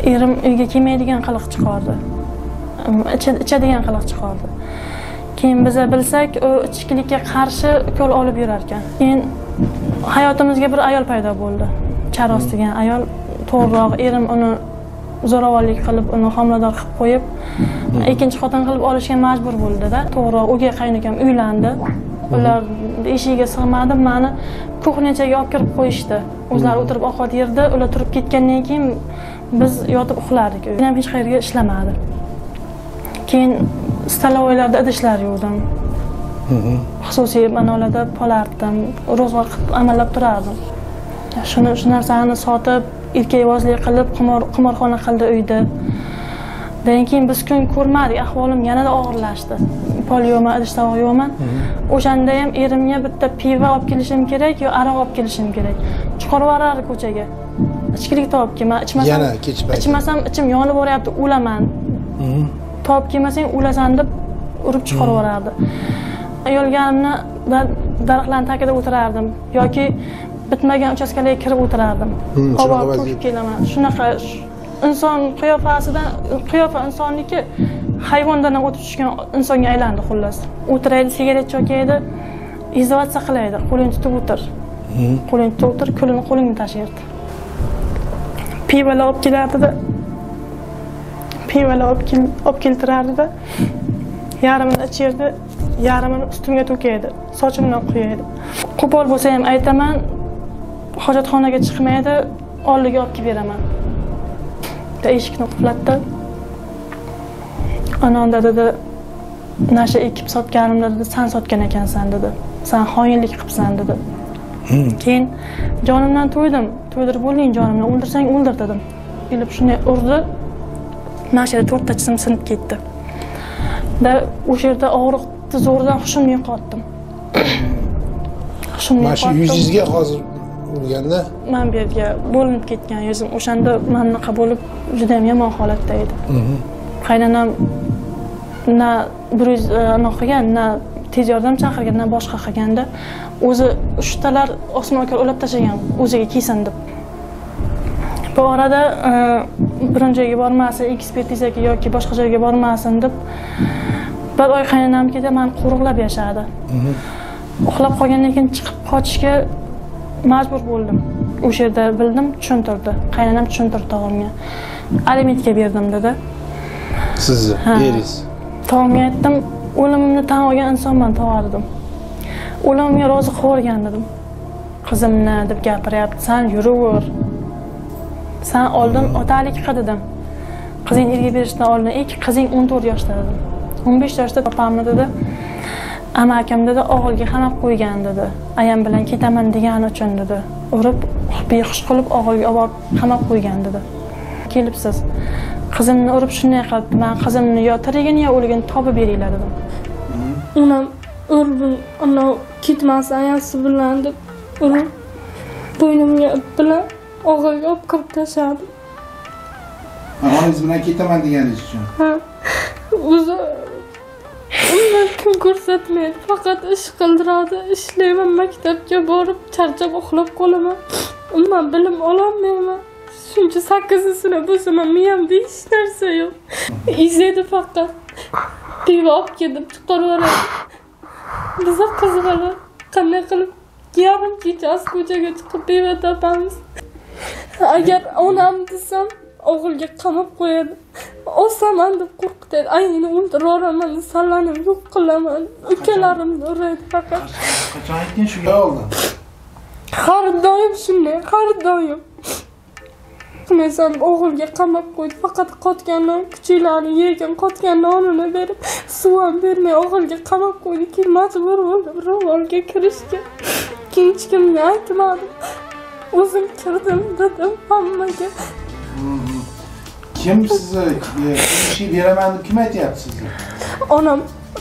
Erim uyga kelmaydigan qiliq chiqardi. Ichadigan qiliq chiqardi. Keyin biz bilsak, u ichkilikka qarshi ukol olib yurar ekan. Keyin hayotimizga bir ayol paydo bo'ldi. Charos degan ayol, to'g'riroq erim uni zo'ravonlik qilib, uni homilador qilib qo'yib, ikkinchi xotin qilib olishga majbur bo'ldi-da. To'g'ri, o'gay qaynukam uylandi. Ular eshigiga sig'madi, meni kuxniyachaga olib kirib qo'yishdi. O'zlari o'tirib ovqat yerdi, ular turib ketgandan keyin biz yotib uxlardik. Men ham hech qayerga ishlamadi. Keyin stalovoylarda idishlar yuvdim. Xususiy manalarda polardim, ro'zg'or qilib amallab turardim. Shu narsani sotib, erkakvozlik qilib, qimorxona qildi uyda. Keyin biz kun ko'rmadik, ahvolim yanada og'irlashdi. Pol yo'man, idish tovoq yo'man. O'shanda ham erimga bitta pivo olib kelishim kerak yo aroq olib kelishim kerak. Chiqarib yuborardi ko'chaga. Ichkilik topib kelman, ichmasam ichim yonib boryapti, o'laman. Topib kelmasang o'lasan deb urib chiqarib yuborardi. Ayolganimni daraxtlarning tagida o'tirardim yoki bitmagan uchastkalarga kirib o'tirardim. Qo'yib to'kib kelaman. Shunaqa inson qiyofa insonniki hayvondan o'tib tushgan insonga aylandi xullas. O'tiraydi, sigaret chokaydi, izolyatsiya qilaydi, qo'lini tutib o'tir. Qo'lini tutib o'tir, kulini qo'lingga tashirdi. Pivolar olib kelardi-da. Pivolar olib keltirardi-da. Yarmini ichirdi, yarmini ustimga to'kaydi, sochimdan quyaydi. Qo'pol bo'lsa ham aytaman, hojatxonaga chiqmaydi, oldiga olib kelib beraman. Eshikni qulflatdi. Anam dedi, nasha ekib sotganimda dedi, sen sotgan ekansan dedi. Sen xoinlik qilibsan dedi. Keyin jonimdan to'ydim. To'ydirib bo'lding jonimni, o'ldirsang o'ldir dedim. Kelib shunday urdi. Nashada 4 ta jism sinib ketdi. Da o'sha yerda og'riqni zo'rdan hushimni yo'qotdim. Mana yuzingizga hozir urganda men bu yerga bo'linib ketgan yuzim. O'shanda menaqa bo'lib juda ham yomon holatda edi. Qaynonam na bruz qilgan, na tez yordam chaqirgan, na boshqa qilganda o'zi uchtalar osmonga ulab tashlagan, o'ziga kiysin deb. Bu orada biron joyga bormasin, ekspertizaga yoki boshqa joyga bormasin deb bir oy qaynonamnikida men qo'riqlab yashadi. Uxlab qolgandan keyin chiqib qochishga majbur bo'ldim. O'sha yerda bildim, tushuntirdi. Qaynonam tushuntirdi tog'amga. Alimentga berdim dedi. Sizni beriz. Tog'amga aytdim, o'limimni tan olgan insonman, tog'ardim. O'limimga rozi qilgan dedim. Qizimni deb gapiryapti, sen yuraver. Sen oldin otalik qil dedim. Qizing erga berishdan oldin, qizing 14 yoshda dedim. 15 yoshda topamni dedi. Amakam dedi, o'g'ilga qamab qo'ygan dedi. Ayam bilan ketaman degani uchun dedi. Urib, behush qilib o'g'ilga olib qamab qo'ygan dedi. Kelibsiz. Qizimni urib shunday qilibdi. Men qizimni yo tirigini yo o'ligini topib beringlar dedim. Unam urib, ana ketmasa ayasi bilan deb urib, bo'ynimga bilan o'g'ilga olib kirib tashladi. Onangiz bilan ketaman deganingiz uchun. Ha. O'zi undan kim ko'rsatmaydi, faqat ish qildiradi. Ishlayman, maktabga borib charchab uxlab qolaman. Umuman bilim ololmayman. Shuncha 8-sinf bo'lsam, miyamda hech narsa yo'q. Izlaydi faqat. Pivo olib kelib chiqaraveradi. Biza qizg'alib, qanday qilib yarim kecha ko'chaga chiqib pivo topamiz. Agar onam desam, o'g'ilga qamab qo'yadi. Osaman deb qo'rqitadi. Ayni o'ldiraman, sallanib yo'q qilaman. Ukalarimni uradi faqat. Qachon aytgan shuga oldi? Har doim shunday, har doim. Qilmasam o'g'ilga qamab qo'ydi. Faqat qotgan non, kuchuklarni yegan qotgan nonini berib, suv ham bermay o'g'ilga qamab qo'ydi. Keyin majbur bo'ldim ro'molga kirishga. Keyin hech kimga aytmadim. O'zim kirdim dedim hammaga. Kim sizni ish beraman deb kim aytayapti sizga? Onam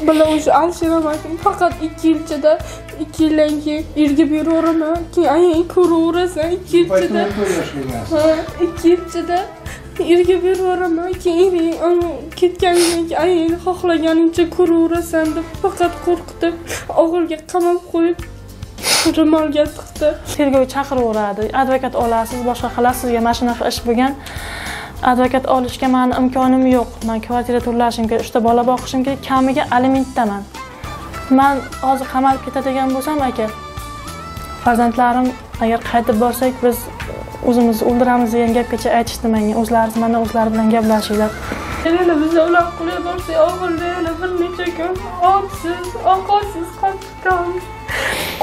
bilan o'sha Alisher amakim faqat 2 yil ichida 2 yildan keyin erga beraveraman. Keyin ayang ko'raverasan 2 yil ichida. 2 yil ichida erga beraveraman. Keyin ering ketganidan keyin ayang xohlaganingcha ko'raverasan deb faqat qo'rqitib, o'g'ilga qamab qo'yib ro'molga tiqdi. Tergov chaqiraveradi. Advokat olasiz, boshqa qilasiz, sizga mana shunaqa ish bo'lgan. Advokat olishga meni imkonim yo'q. Men kvartira to'lashim kerak, 3 ta bola boqishim kerak, kamiga alimentdaman. Men hozir qamalib ketadigan bo'lsam, aka, farzandlarim agar qaytib borsak, biz o'zimizni o'ldiramiz degan gapgacha aytishdi menga. O'zlari mana o'zlari bilan gaplashinglar. Yana biz ular qulay borsa, og'ilda yana bir necha kun oqsiz, ovqatsiz qolib turamiz.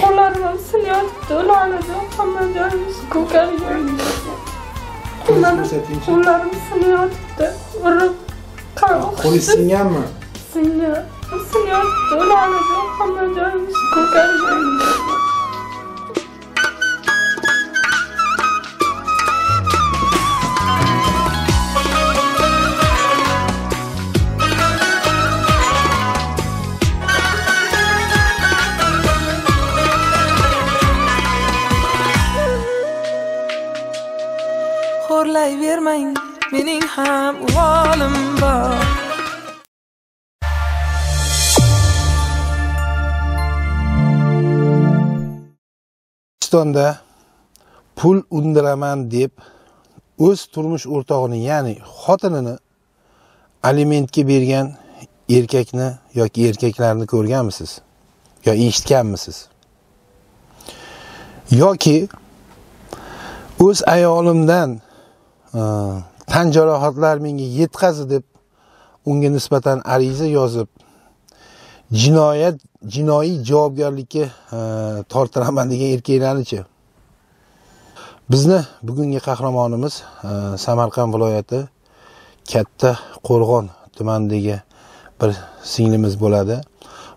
Qo'llarim sinyapti, ularni hamma joyimiz ko'kargan. Qo'llarim sinyapti. Qo'li singanmi? Sinyapti, ularni hamma joyimiz ko'kargan. Xo'rlayvermang, mening ham uvolim bor. O'zbekistonda pul undiraman deb o'z turmush o'rtog'ini, ya'ni xotinini alimentga bergan erkakni yoki erkaklarni ko'rganmisiz? Yo eshitganmisiz? Yoki o'z ayolimdan tan jarohatlar menga yetkazdi deb unga nisbatan ariza yozib jinoiy javobgarlikka tortiraman degan erkaklarni-chi? Bizni bugungi qahramonimiz Samarqand viloyati Katta Qo'rg'on tumanidagi bir singlimiz bo'ladi.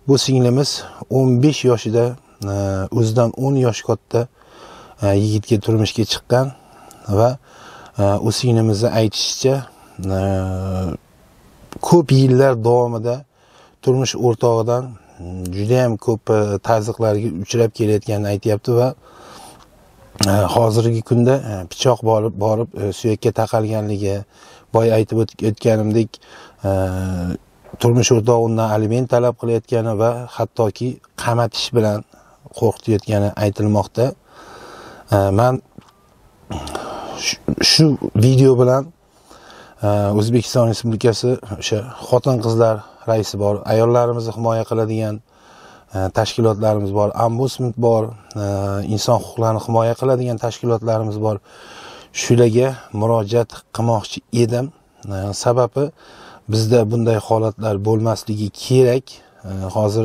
Bu singlimiz 15 yoshida o'zidan 10 yosh katta yigitga turmushga chiqqan va u singlimizni aytishicha ko'p yillar davomida turmush o'rtog'idan juda ham ko'p tazyiqlarga uchrab kelayotganini aytayapti va hozirgi kunda pichoq borib suyakka taqalganligi, boya aytib o'tganimdek turmush o'rtog'i undan aliment talab qilayotgani va hattoki qamatish bilan qo'rqitayotgani aytilmoqda. Men shu video bilan O'zbekiston Respublikasi o'sha xotin-qizlar raisi bor, ayollarimizni himoya qiladigan tashkilotlarimiz bor, ombudsman bor, inson huquqlarini himoya qiladigan tashkilotlarimiz bor. Shularga murojaat qilmoqchi edim. Sababi bizda bunday holatlar bo'lmasligi kerak. Hozir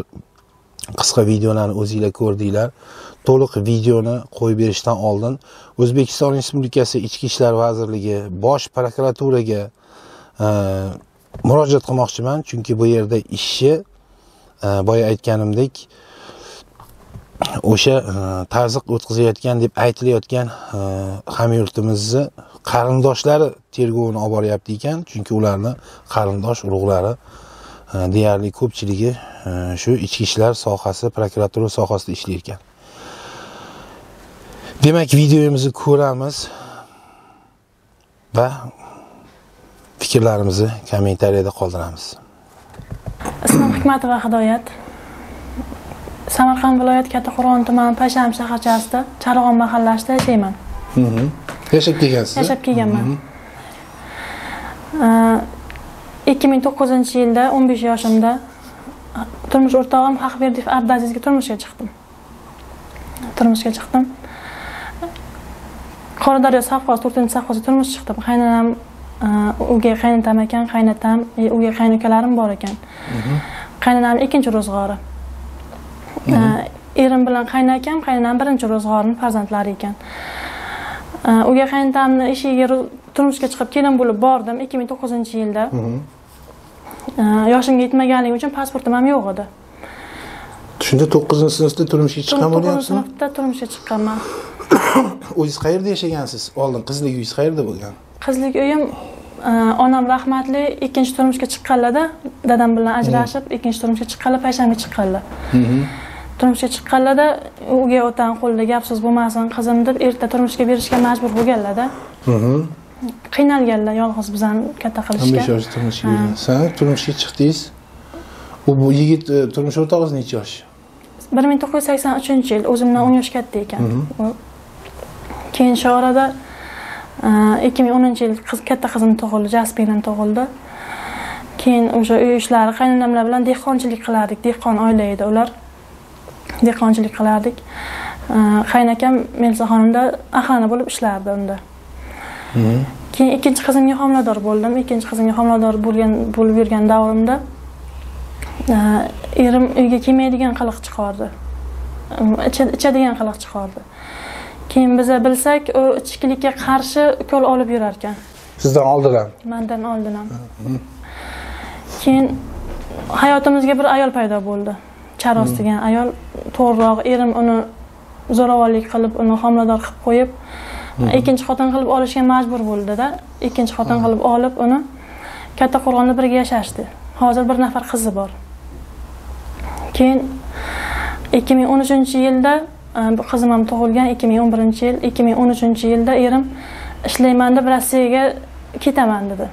qisqa videolarni o'zingizlar ko'rdinglar. To'liq videoni qo'yib berishdan oldin O'zbekiston Respublikasi Ichki ishlar vazirligi Bosh prokuraturaga murojaat qilmoqchiman, chunki bu yerda ishchi boya aytganimdek o'sha tazyiq o'tkazayotgan deb aytilayotgan hamyurtimizni qarindoshlari tergovini olib boryapti ekan, chunki ularni qarindosh urug'lari deyarli ko'pchiligi shu ichki ishlar sohasi, prokuratura sohasida ishlar ekan. Demak, videomizni ko'ramiz va fikrlarimizni kommentariyada qoldiramiz. Ismim Hikmatova Hidoyat. Samarqand viloyati Katta Qo'rg'on tumani Pasham shaharchasida Charog'on mahallasida yashayman. Yashab kelgansiz? Yashab kelganman. 2009-yilda 15 yoshimda turmush o'rtog'im Haqberdiyev Abdazizga turmushga chiqdim. Qoradaryo safhoz 4-safhozda turmush chiqdim. Qaynonam uga qaynatam ekan, qaynatam, uga qaynukalarim bor ekan. Qaynonam ikkinchi ro'zg'ori. Erim bilan qaynakam, qaynonam birinchi ro'zg'orining farzandlari ekan. Uga qaynatamni ishiga turmushga chiqib kelin bo'lib bordim 2009-yilda. Yoshimga yetmaganligi uchun pasportim ham yo'q edi. Shunda 9-sinfda turmushga chiqqan bo'lyapsizmi? 9-sinfda turmushga chiqqanman. O'zingiz qayerda yashagansiz? Oldin qizlik uyingiz qayerda bo'lgan? Qizlik uyim onam rahmatli ikkinchi turmushga chiqqanlarda dadam bilan ajrashib, ikkinchi turmushga chiqqanlar Payshanba chiqqanlar. Turmushga chiqqanlarda uga o'tan qo'lida gap so'z bo'lmasin qizim deb erta turmushga berishga majbur bo'lganlar-da. Qiynalganlar yolg'iz bizani katta qilishga. 15 yoshda turmushga bergan. Sen turmushga chiqdingiz. Bu yigit turmush o'rtog'ingiz necha yosh? 1983-yil, o'zimdan 10 yosh katta ekan. Keyin shu orada 2010-yil katta qizim tug'ildi, Jaspinim tug'ildi. Keyin o'sha uy ishlari qaynonamlar bilan dehqonchilik qilardik. Dehqon oila edi ular. Dehqonchilik qilardik. Qaynakam Melisaxonimda axlana bo'lib ishlardi unda. Keyin ikkinchi qizimga homilador bo'ldim. Ikkinchi qizimga homilador bo'lib yurgan davrimda erim uyga kelmaydigan qiliq chiqardi. Ichadigan qiliq chiqardi. Keyin biz bilsak, u ichkilikka qarshi ukol olib yurar ekan. Sizdan oldin ham? Mendan oldin ham. Keyin hayotimizga bir ayol paydo bo'ldi. Charos degan ayol, to'g'riroq erim uni zo'ravonlik qilib, uni homilador qilib qo'yib, ikkinchi xotin qilib olishga majbur bo'ldi-da. Ikkinchi xotin qilib olib uni Kattaqo'rg'onda birga yashashdi. Hozir bir nafar qizi bor. Keyin 2013-yilda qizim ham tug'ilgan, 2011-yil, 2013-yilda erim ishlayman deb Rossiyaga ketaman dedi.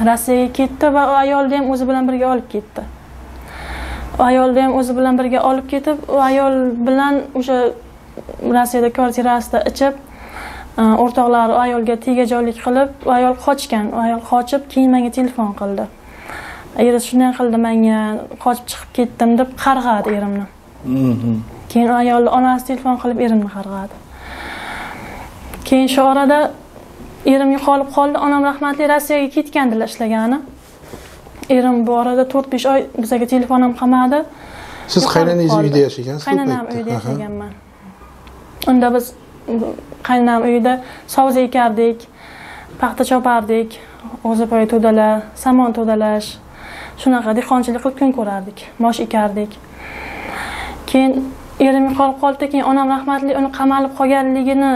Rossiyaga ketdi va ayolni ham o'zi bilan birga olib ketdi. Ayolni ham o'zi bilan birga olib ketib, u ayol bilan o'sha Rossiyada kvartirasida ichib, o'rtoqlari ayolga tegajonlik qilib, ayol qochgan. Ayol qochib, keyin menga telefon qildi. Eri shunday qildi menga, qochib chiqib ketdim deb qarg'adi erimni. Keyin ayolning onasi telefon qilib erimni qarg'adi. Keyin shu orada erim yo'qolib qoldi. Onam rahmatli Rossiyaga ketgandilar ishlagani. Erim bu orada 4-5 oy bizga telefon ham qilmadi. Siz qaynonangiz uyida yashagansiz? Qaynonam uyida yashaganman. Unda biz qaynonam uyida savz ekardik, paxta chopardik, o'zipoy to'dalar, samon to'dalash, shunaqa dehqonchilik qilib kun ko'rardik, mosh ekardik. Keyin erim yo'qolib qoldi, keyin onam rahmatli uni qamalib qolganligini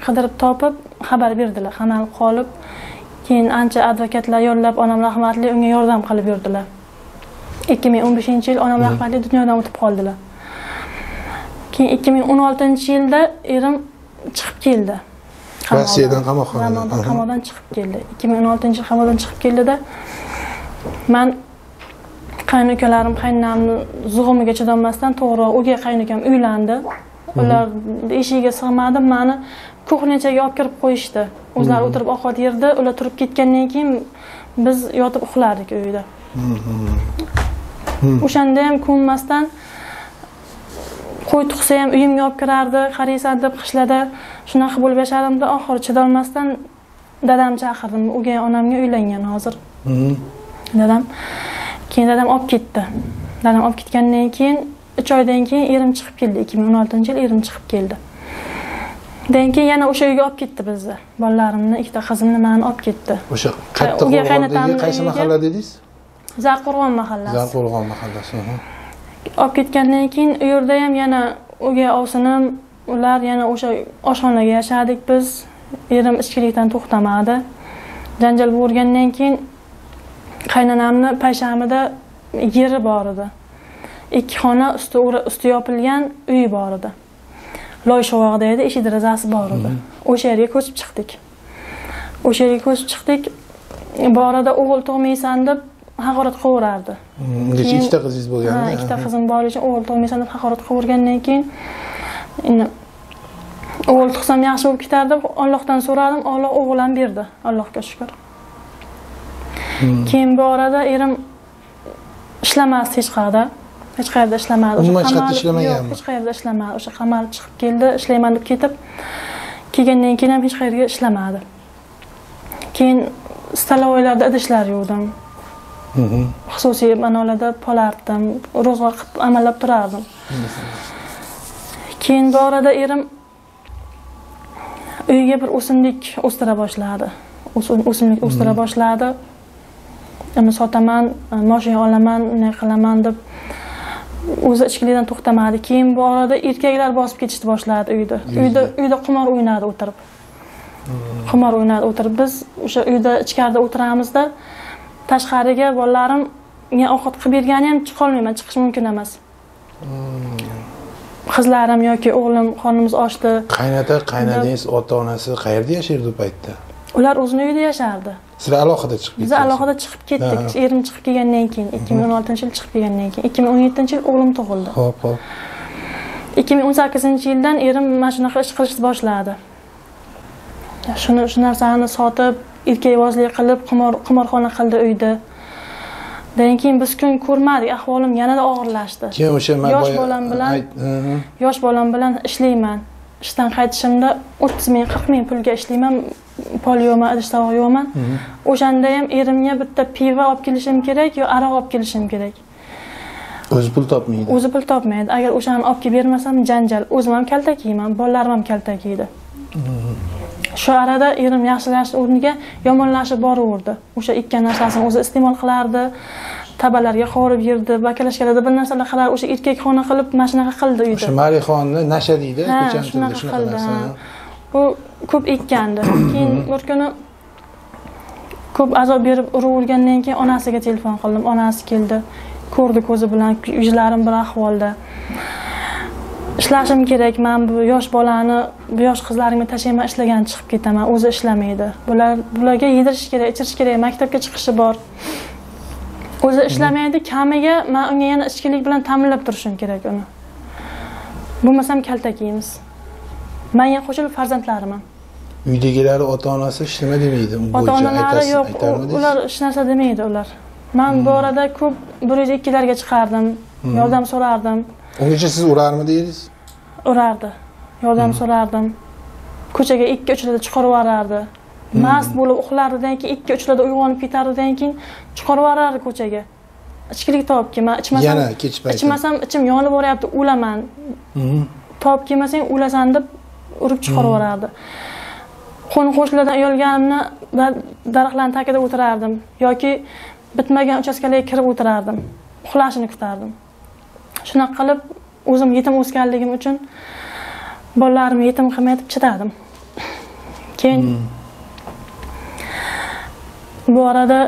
qidirib topib xabar berdilar. Qamalib qolib, keyin ancha advokatlar yollab onam rahmatli unga yordam qilib yurdilar. 2015-yil onam rahmatli dunyodan o'tib qoldilar. Keyin 2016-yilda erim chiqib keldi. Rossiyadan qamoqxonadan chiqib keldi. 2016-yil qamoqdan chiqib keldida men qaynukalarim qaynonamni zug'umiga chidolmasdan to'g'ri o'gay qaynukam uylandi. Ular eshigiga sig'madim, meni kuxnechaga olib kirib qo'yishdi. O'zlari o'tirib ovqat yerdi, ular turib ketgandan keyin biz yotib uxlardik uyda. O'shanda ham ko'nmasdan qo'y tug'sa ham uyimga olib kirardi, qaraysan deb qishlada shunaqa bo'lib yashardimda, oxiri chidolmasdan dadam chaqirdim. O'gay onamga uylangan hozir. Dadam keyin dadam olib ketdi. Dadam olib ketgandan keyin 3 oydan keyin erim chiqib keldi. 2016-yil erim chiqib keldi. Dan keyin yana o'sha uyga olib ketdi bizni. Bolalarimni, ikkita qizimni meni olib ketdi. O'sha Kattaqo'rg'ondagi qaysi mahalla dedingiz? Zarqo'rg'on mahallasi. Zarqo'rg'on mahallasi. Olib ketgandan keyin u yerda ham yana o'gay ovsinim, ular yana o'sha oshxonaga yashadik biz. Erim ichkilikdan to'xtamadi. Janjal bo'lgandan keyin qaynonamni payshamida yeri bor edi. 2 xona usti yopilgan uy bor edi. Loy shovog'ida edi, eshik derazasi bor edi. O'sha yerga ko'chib chiqdik. O'sha yerga ko'chib chiqdik. Bu orada o'g'il tug'maysan deb haqorat qilaverardi. Ungacha ikkita qizingiz bo'lgan. Ha, ikkita qizim bor ekan, o'g'il tug'maysan deb haqorat qilavergandan keyin endi o'g'il tug'sam yaxshi bo'lib ketardi deb Allohdan so'radim. Alloh o'g'il ham berdi, Allohga shukr. Keyin bu orada erim ishlamasdi hech qayerda. Hech qayerda ishlamadi. Umuman hech qayerda ishlamaganmi? Hech qayerda ishlamadi. O'sha qamalib chiqib keldi, ishlayman deb ketib, kelgandan keyin ham hech qayerga ishlamadi. Keyin stalovoylarda idishlar yuvdim. Xususiy manolarda polardim, ro'zg'or qilib amallab turardim. Keyin bu orada erim uyga bir o'simlik o'stira boshladi. O'simlik o'stira boshladi. Uni sotaman, mashina olaman, nima qilaman deb o'zi ichkilikdan to'xtamadi. Keyin bu orada erkaklar bosib ketishni boshladi uyda. Uyda qimor o'ynadi o'tirib. Qimor o'ynadi o'tirib. Biz o'sha uyda ichkarida o'tiramizda tashqariga bolalarim men ovqat qilib bergani ham chiqa olmayman, chiqish mumkin emas. Qizlarim yoki o'g'lim qornimiz ochdi. Qaynonangiz ota-onasi qayerda yashardi u paytda? Ular o'zining uyida yashardi. Sizlar alohida chiqib ketdingiz. Biz alohida chiqib ketdik. Erim chiqib kelgandan keyin, 2016-yil chiqib kelgandan keyin, 2017-yil o'g'lim tug'ildi. Xo'p. 2018-yildan erim mana shunaqa ish qilishni boshladi. Shu narsani sotib, erkakbozlik qilib, qimorxona qildi uyda. Keyin biz kun ko'rmadik, ahvolim yanada og'irlashdi. Keyin o'sha yosh bolam bilan ishlayman. Ishdan qaytishimda 30 ming, 40 ming pulga ishlayman. Pol yo'man, idish tovoq yo'man. O'shanda ham erimga bitta pivo olib kelishim kerak yo aroq olib kelishim kerak. O'zi pul topmaydi. O'zi pul topmaydi. Agar o'shani olib kelib bermasam janjal. O'zim ham kaltak yeyman, bolalarim ham kaltak yeydi. Shu arada erim yaxshilash o'rniga yomonlashib boraverdi. O'sha ekkan narsasini o'zi iste'mol qilardi. Tabalarga qorib yirdi, bakalashkalarda bir narsalar qilar, o'sha erkakxona qilib mashinaqa qildi uyda. O'sha marixonni nasha deydi, ko'cham tilida shunaqa narsa. U ko'p ekkandi. Keyin bir kuni ko'p azob berib uravergandan keyin onasiga telefon qildim. Onasi keldi. Ko'rdi ko'zi bilan, yuzlarim bir ahvolda. Ishlashim kerak, men bu yosh bolani, bu yosh qizlarimga tashlayman, ishlagan chiqib ketaman, o'zi ishlamaydi. Bularga yedirish kerak, ichirish kerak, maktabga chiqishi bor. O'zi ishlamaydi, kamiga men unga yana ichkilik bilan ta'minlab turishim kerak uni. Bo'lmasam kaltak yeymiz. Menga qo'shilib farzandlarim ham. Uydagilari ota-onasi hech nima demaydi. Ota-onalari yo'q, ular hech narsa demaydi ular. Men bu orada ko'p 102larga chiqardim, yordam so'rardim. Ungacha siz urarmidingiz? Urardi. Yordam so'rardim. Ko'chaga 2-3larda chiqarib yuborardi. Mast bo'lib uxlardidan keyin 2-3larda uyg'onib ketardidan keyin chiqarib yuborardi ko'chaga. Ichkilik topib kelman, ichmasam. Yana kech payti. Ichmasam ichim yonib boryapti, o'laman. Topib kelmasang o'lasan deb urib chiqarib yuborardi. Qo'ni-qo'shnilardan uyalganimni daraxtlarning tagida o'tirardim yoki bitmagan uchastkalarga kirib o'tirardim. Uxlashini kutardim. Shunaqa qilib o'zim yetim o'sganligim uchun bolalarimni yetim qilmayib chidadim. Keyin bu arada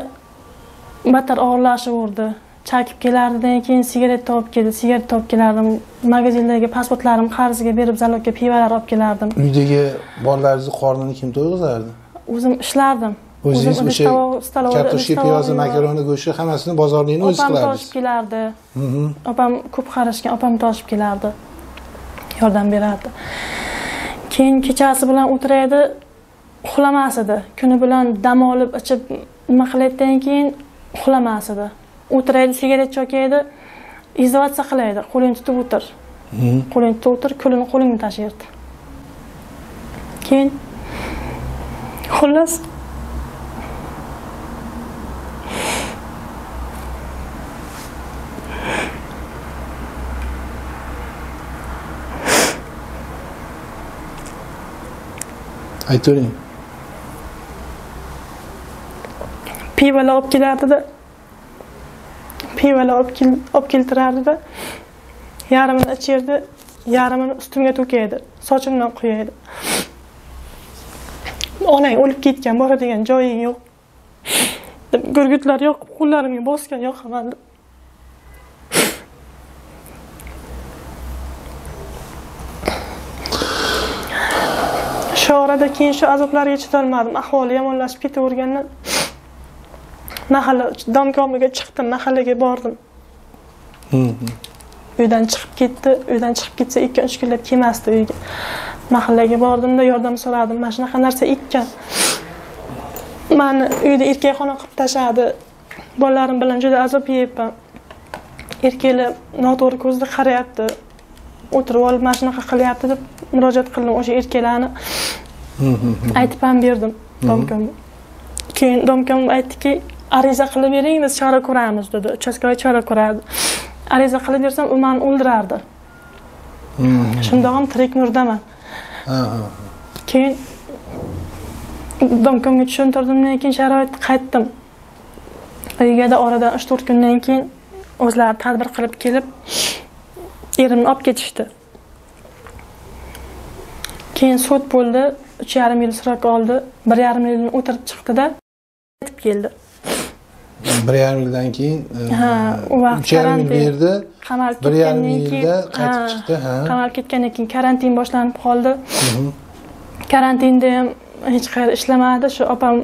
battar og'irlashaverdi. Chakib kelardidan keyin sigaret topib keldi. Sigaret topib kelardim. Magazindagi pasportlarim qarzga berib zalogga pivolar olib kelardim. Uydagi bolalaringizni qornini kim to'yg'izardi? O'zim ishlardim. O'zingiz o'sha kartoshka, piyoz, makaroni, go'shti hammasini bozorlikni o'zingiz qilardingiz. Opam toshib kelardi. Opam ko'p qarashgan, opam toshib kelardi. Yordam berardi. Keyin kechasi bilan o'tiraydi, uxlamas edi. Kuni bilan dam olib, ichib nima qilayotgan keyin uxlamas edi. O'tiraydi, sigaret chokaydi, izolyatsiya qilaydi. Qo'lini tutib o'tir. Qo'lini tutib o'tir, kulini qo'lingni tashirdi. Keyin xullas aytavering. Pivolar olib kelardi-da. Pivolar olib keltirardi-da. Yarmini ichirdi, yarmini ustimga to'kaydi, sochimdan quyaydi. Onang o'lib ketgan, boradigan joying yo'q. Gurgutlar yoqib, qo'llarimga bosgan yoqaman deb. Shu orada keyin shu azoblarga chidolmadim. Ahvoli yomonlashib ketavergandan mahalla domkomiga chiqdim, mahallaga bordim. Uydan chiqib ketdi. Uydan chiqib ketsa 2-3 kunlab kelmasdi uyga. Mahallaga bordimda yordam so'radim. Mana shunaqa narsa ekkan. Meni uyda erkakxona qilib tashladi. Bolalarim bilan juda azob yeyapman. Erkaklar noto'g'ri ko'zda qarayapti. O'tirib olib mana shunaqa qilyapti deb murojaat qildim o'sha erkaklarni. Aytib ham berdim domkomga. Keyin domkom aytdiki, ariza qilib bering, biz chora ko'ramiz dedi. Uchastkovoy chora ko'radi. Ariza qilib bersam, u meni o'ldirardi. Shunda ham tirik murdaman. Keyin domkomga tushuntirdimdan keyin sharoitni qaytdim. Uyga oradan 3-4 kundan keyin o'zlari tadbir qilib kelib erimni olib ketishdi. Keyin sud bo'ldi, 3,5 yil srok oldi. 1,5 yilni o'tirib chiqdi-da, qaytib keldi. 1,5 yildan keyin u vaqt 3,5 yil berdi. Qamalib 1,5 yilda qaytib chiqdi, Qamalib ketgandan keyin karantin boshlanib qoldi. Karantinda ham hech qayerda ishlamadi. Shu opam,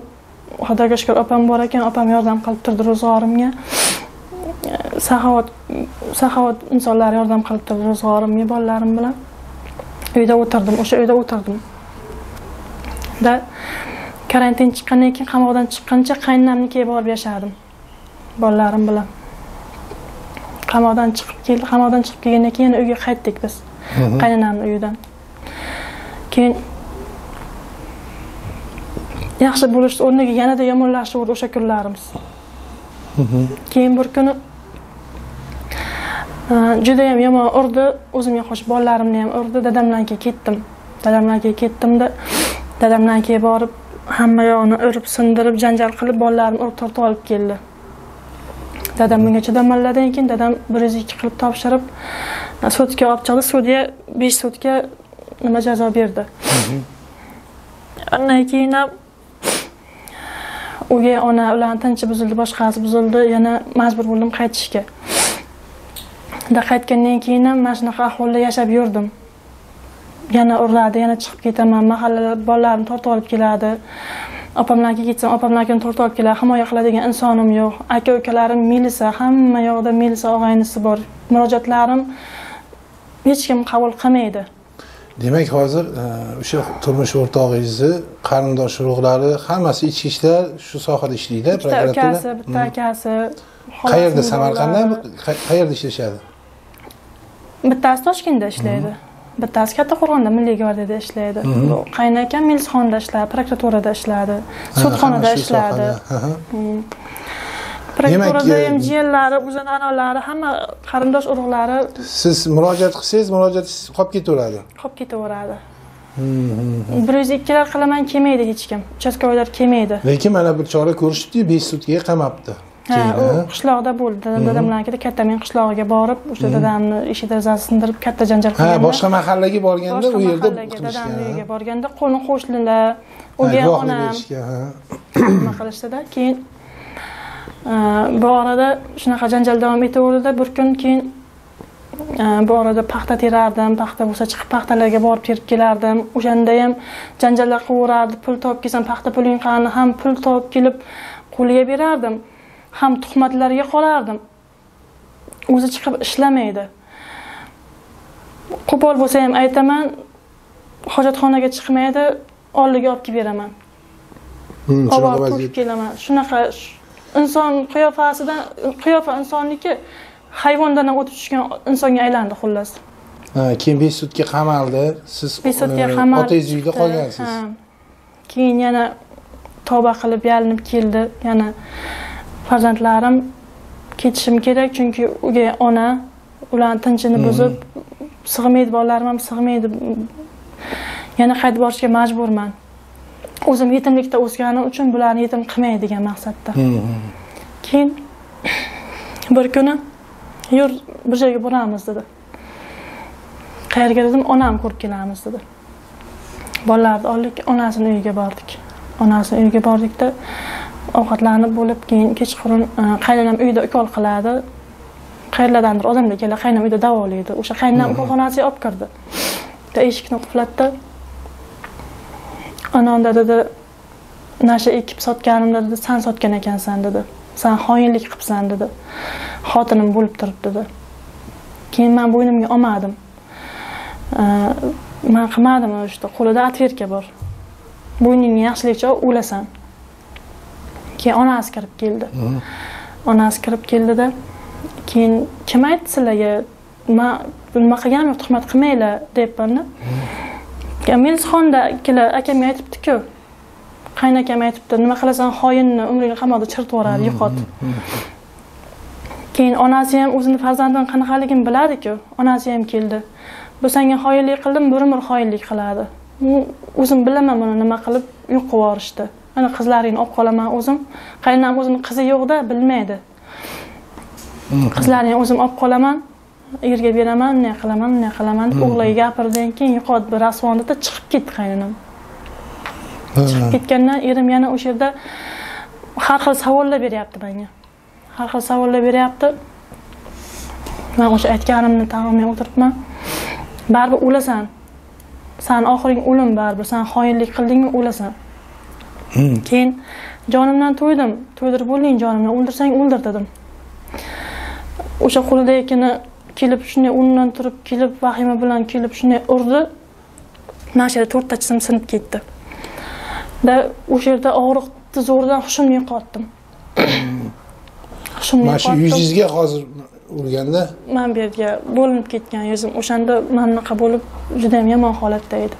Xudoga shukr, opam bor ekan, opam yordam qilib turdi ro'zg'orimga. Saxovat insonlar yordam qilib turdi ro'zg'orimga, bolalarim bilan. Uyda o'tirdim, o'sha uyda o'tirdim. da karantin chiqqandan keyin qamoqdan chiqqancha qaynonamnikiga borib yashadim bolalarim bilan. Qamoqdan chiqib kelgandan keyin uyga qaytdik biz. Qaynonamning uyidan. Keyin yaxshi bo'lish o'rniga yanada yomonlashdi o'sha kunlarimiz. Keyin bir kuni juda ham yomon urdi, o'zimga qo'shib bolalarimni ham urdi. Dadamlarga ketdim-da, dadamlarga borib hamma yo'qni urib, sindirib, janjal qilib bolalarimni urib tortib olib keldi. Dadam bunga chidamanladan keyin dadam 102 qilib topshirib, sudga olib chiqdi. Sudya 5 sutka nima jazo berdi. Undan keyin o'gay ona ularning tinchi buzildi, boshqasi buzildi, yana majbur bo'ldim qaytishga. Qaytgandan keyin ham mana shunaqa ahvolda yashab yurdim. Yana uradi, yana chiqib ketaman, mahallalar bolalarimni tortib olib keladi. Opamlarga ketsam, opamlarni tortib olib keladi. Himoya qiladigan insonim yo'q. Aka-ukalarim milisa, hamma yoqda milisa og'aynisi bor. Murojaatlarim hech kim qabul qilmaydi. Demak, hozir o'sha turmush o'rtog'ingizni qarindosh urug'lari hammasi ichki ishlar shu sohada ishlaydi, prokuratura. Bitta akasi. Qayerda? Samarqandda qayerda ishlashadi? Bittasi Toshkentda ishlaydi. Bittasi Kattaqo'rg'onda Milliy gvardiyada ishlaydi. Qaynakam militsxonada ishlaydi, prokuraturada ishlaydi, sudxonada ishlaydi. Prokuraturada ham jiyalari, uzanalari, hamma qarindosh urug'lari. Siz murojaat qilsangiz, murojaatingiz qolib ketaveradi. Qolib ketaveradi. 102 lar qilaman kelmaydi hech kim. Uchastkovoylar kelmaydi. Lekin mana bir chora ko'rishibdi, 5 sutkaga qamabdi. U qishloqda bo'ldi. Dadamlarga katta men qishlog'iga borib, o'sha dadamni eshik derazasini sindirib katta janjal qilgan. Boshqa mahallaga borganda u yerda dadamning uyiga borganda qo'ni qo'shnilar, o'gay onam nima qilishdi-da. Keyin bu orada shunaqa janjal davom etaverdi. Bir kun keyin bu orada paxta terardim, paxta bo'lsa chiqib paxtalarga borib terib kelardim. O'shanda ham janjallar qilaverardi. Pul topib kelsam, paxta puling qani, ham pul topib kelib qo'liga berardim. Ham tuhmatlarga qolardim. O'zi chiqib ishlamaydi. Qo'pol bo'lsa ham aytaman, hojatxonaga chiqmaydi, oldiga olib kelib beraman. Olib turib kelaman. Shunaqa inson qiyofa insonniki hayvondan ham o'tib tushgan insonga aylandi xullas. Keyin 5 sutka qamaldi. Siz otangiz uyda qolgansiz. Keyin yana tavba qilib yalinib keldi. Yana farzandlarim ketishim kerak, chunki o'gay ona ularning tinchini buzib, sig'maydi, bolalarim ham sig'maydi. Yana qaytib borishga majburman. O'zim yetimlikda o'sganim uchun bularni yetim qilmay degan maqsadda. Keyin bir kuni yur bir joyga boramiz dedi. Qayerga dedim, onam ko'rib kelamiz dedi. Bolalarni oldik, onasining uyiga bordik. Onasining uyiga bordikda ovqatlanib bo'lib, keyin kechqurun qaynonam uyda ukol qiladi. Qayerlardandir odamlar keladi, qaynonam uyda davolaydi. O'sha qaynonam ukolxonasiga olib kirdi. Eshikni qulflatdi. Anam dedi, nasha ekib sotganimda dedi, sen sotgan ekansan dedi. Sen xoinlik qilibsan dedi. Xotinim bo'lib turibdi dedi. Keyin men bo'ynimga olmadim. Men qilmadim o'shda, qo'lida atverka bor. Bo'yningni yaxshilikcha o'lasan. Keyin onasi kirib keldi. Onasi kirib keldida, keyin kim aytdi sizlarga? Men nima qilganim, tuhmat qilmanglar debman. Militsxonda kelar akamga aytibdi-ku. Qaynakam aytibdi, nima qilasan, xoinni umringni qamoqda chiritib yuboradi, yo'qot. Keyin onasi ham o'zini farzandining qanaqaligini biladi-ku. Onasi ham keldi. Bu senga xoinlik qildim, bir umr xoinlik qiladi. O'zim bilaman buni nima qilib yo'q qilib yuborishdi. Ana qizlaringni olib qolaman o'zim. Qaynonam o'zining qizi yo'q-da, bilmaydi. Qizlaringni o'zim olib qolaman. Yerga beraman, ne qilaman, o'g'liga gapirdan keyin yo'qot bir rasvonda chiqib ketdi qaynonam. Chiqib ketgandan erim yana o'sha yerda har xil savollar beryapti menga. Har xil savollar beryapti. Men o'sha aytganimni tag'in o'tiribman. Baribir o'lasan. Sen oxiring o'lim baribir. Sen xoinlik qildingmi, o'lasan. Keyin jonimdan to'ydim. To'ydirib bo'ling jonimni, o'ldirsang o'ldir dedim. O'sha qo'lidagini kelib shunday o'rnidan turib kelib vahima bilan kelib shunday urdi. Mashina 4 ta chisim sinib ketdi. Da o'sha yerda og'riqni zo'ridan hushimni yo'qotdim. Hushimni Mana shu yo'qotdim. yuzingizga hozir urganda Men bu yerga bo'linib ketgan yuzim. O'shanda men bunaqa bo'lib juda ham yomon holatda edi.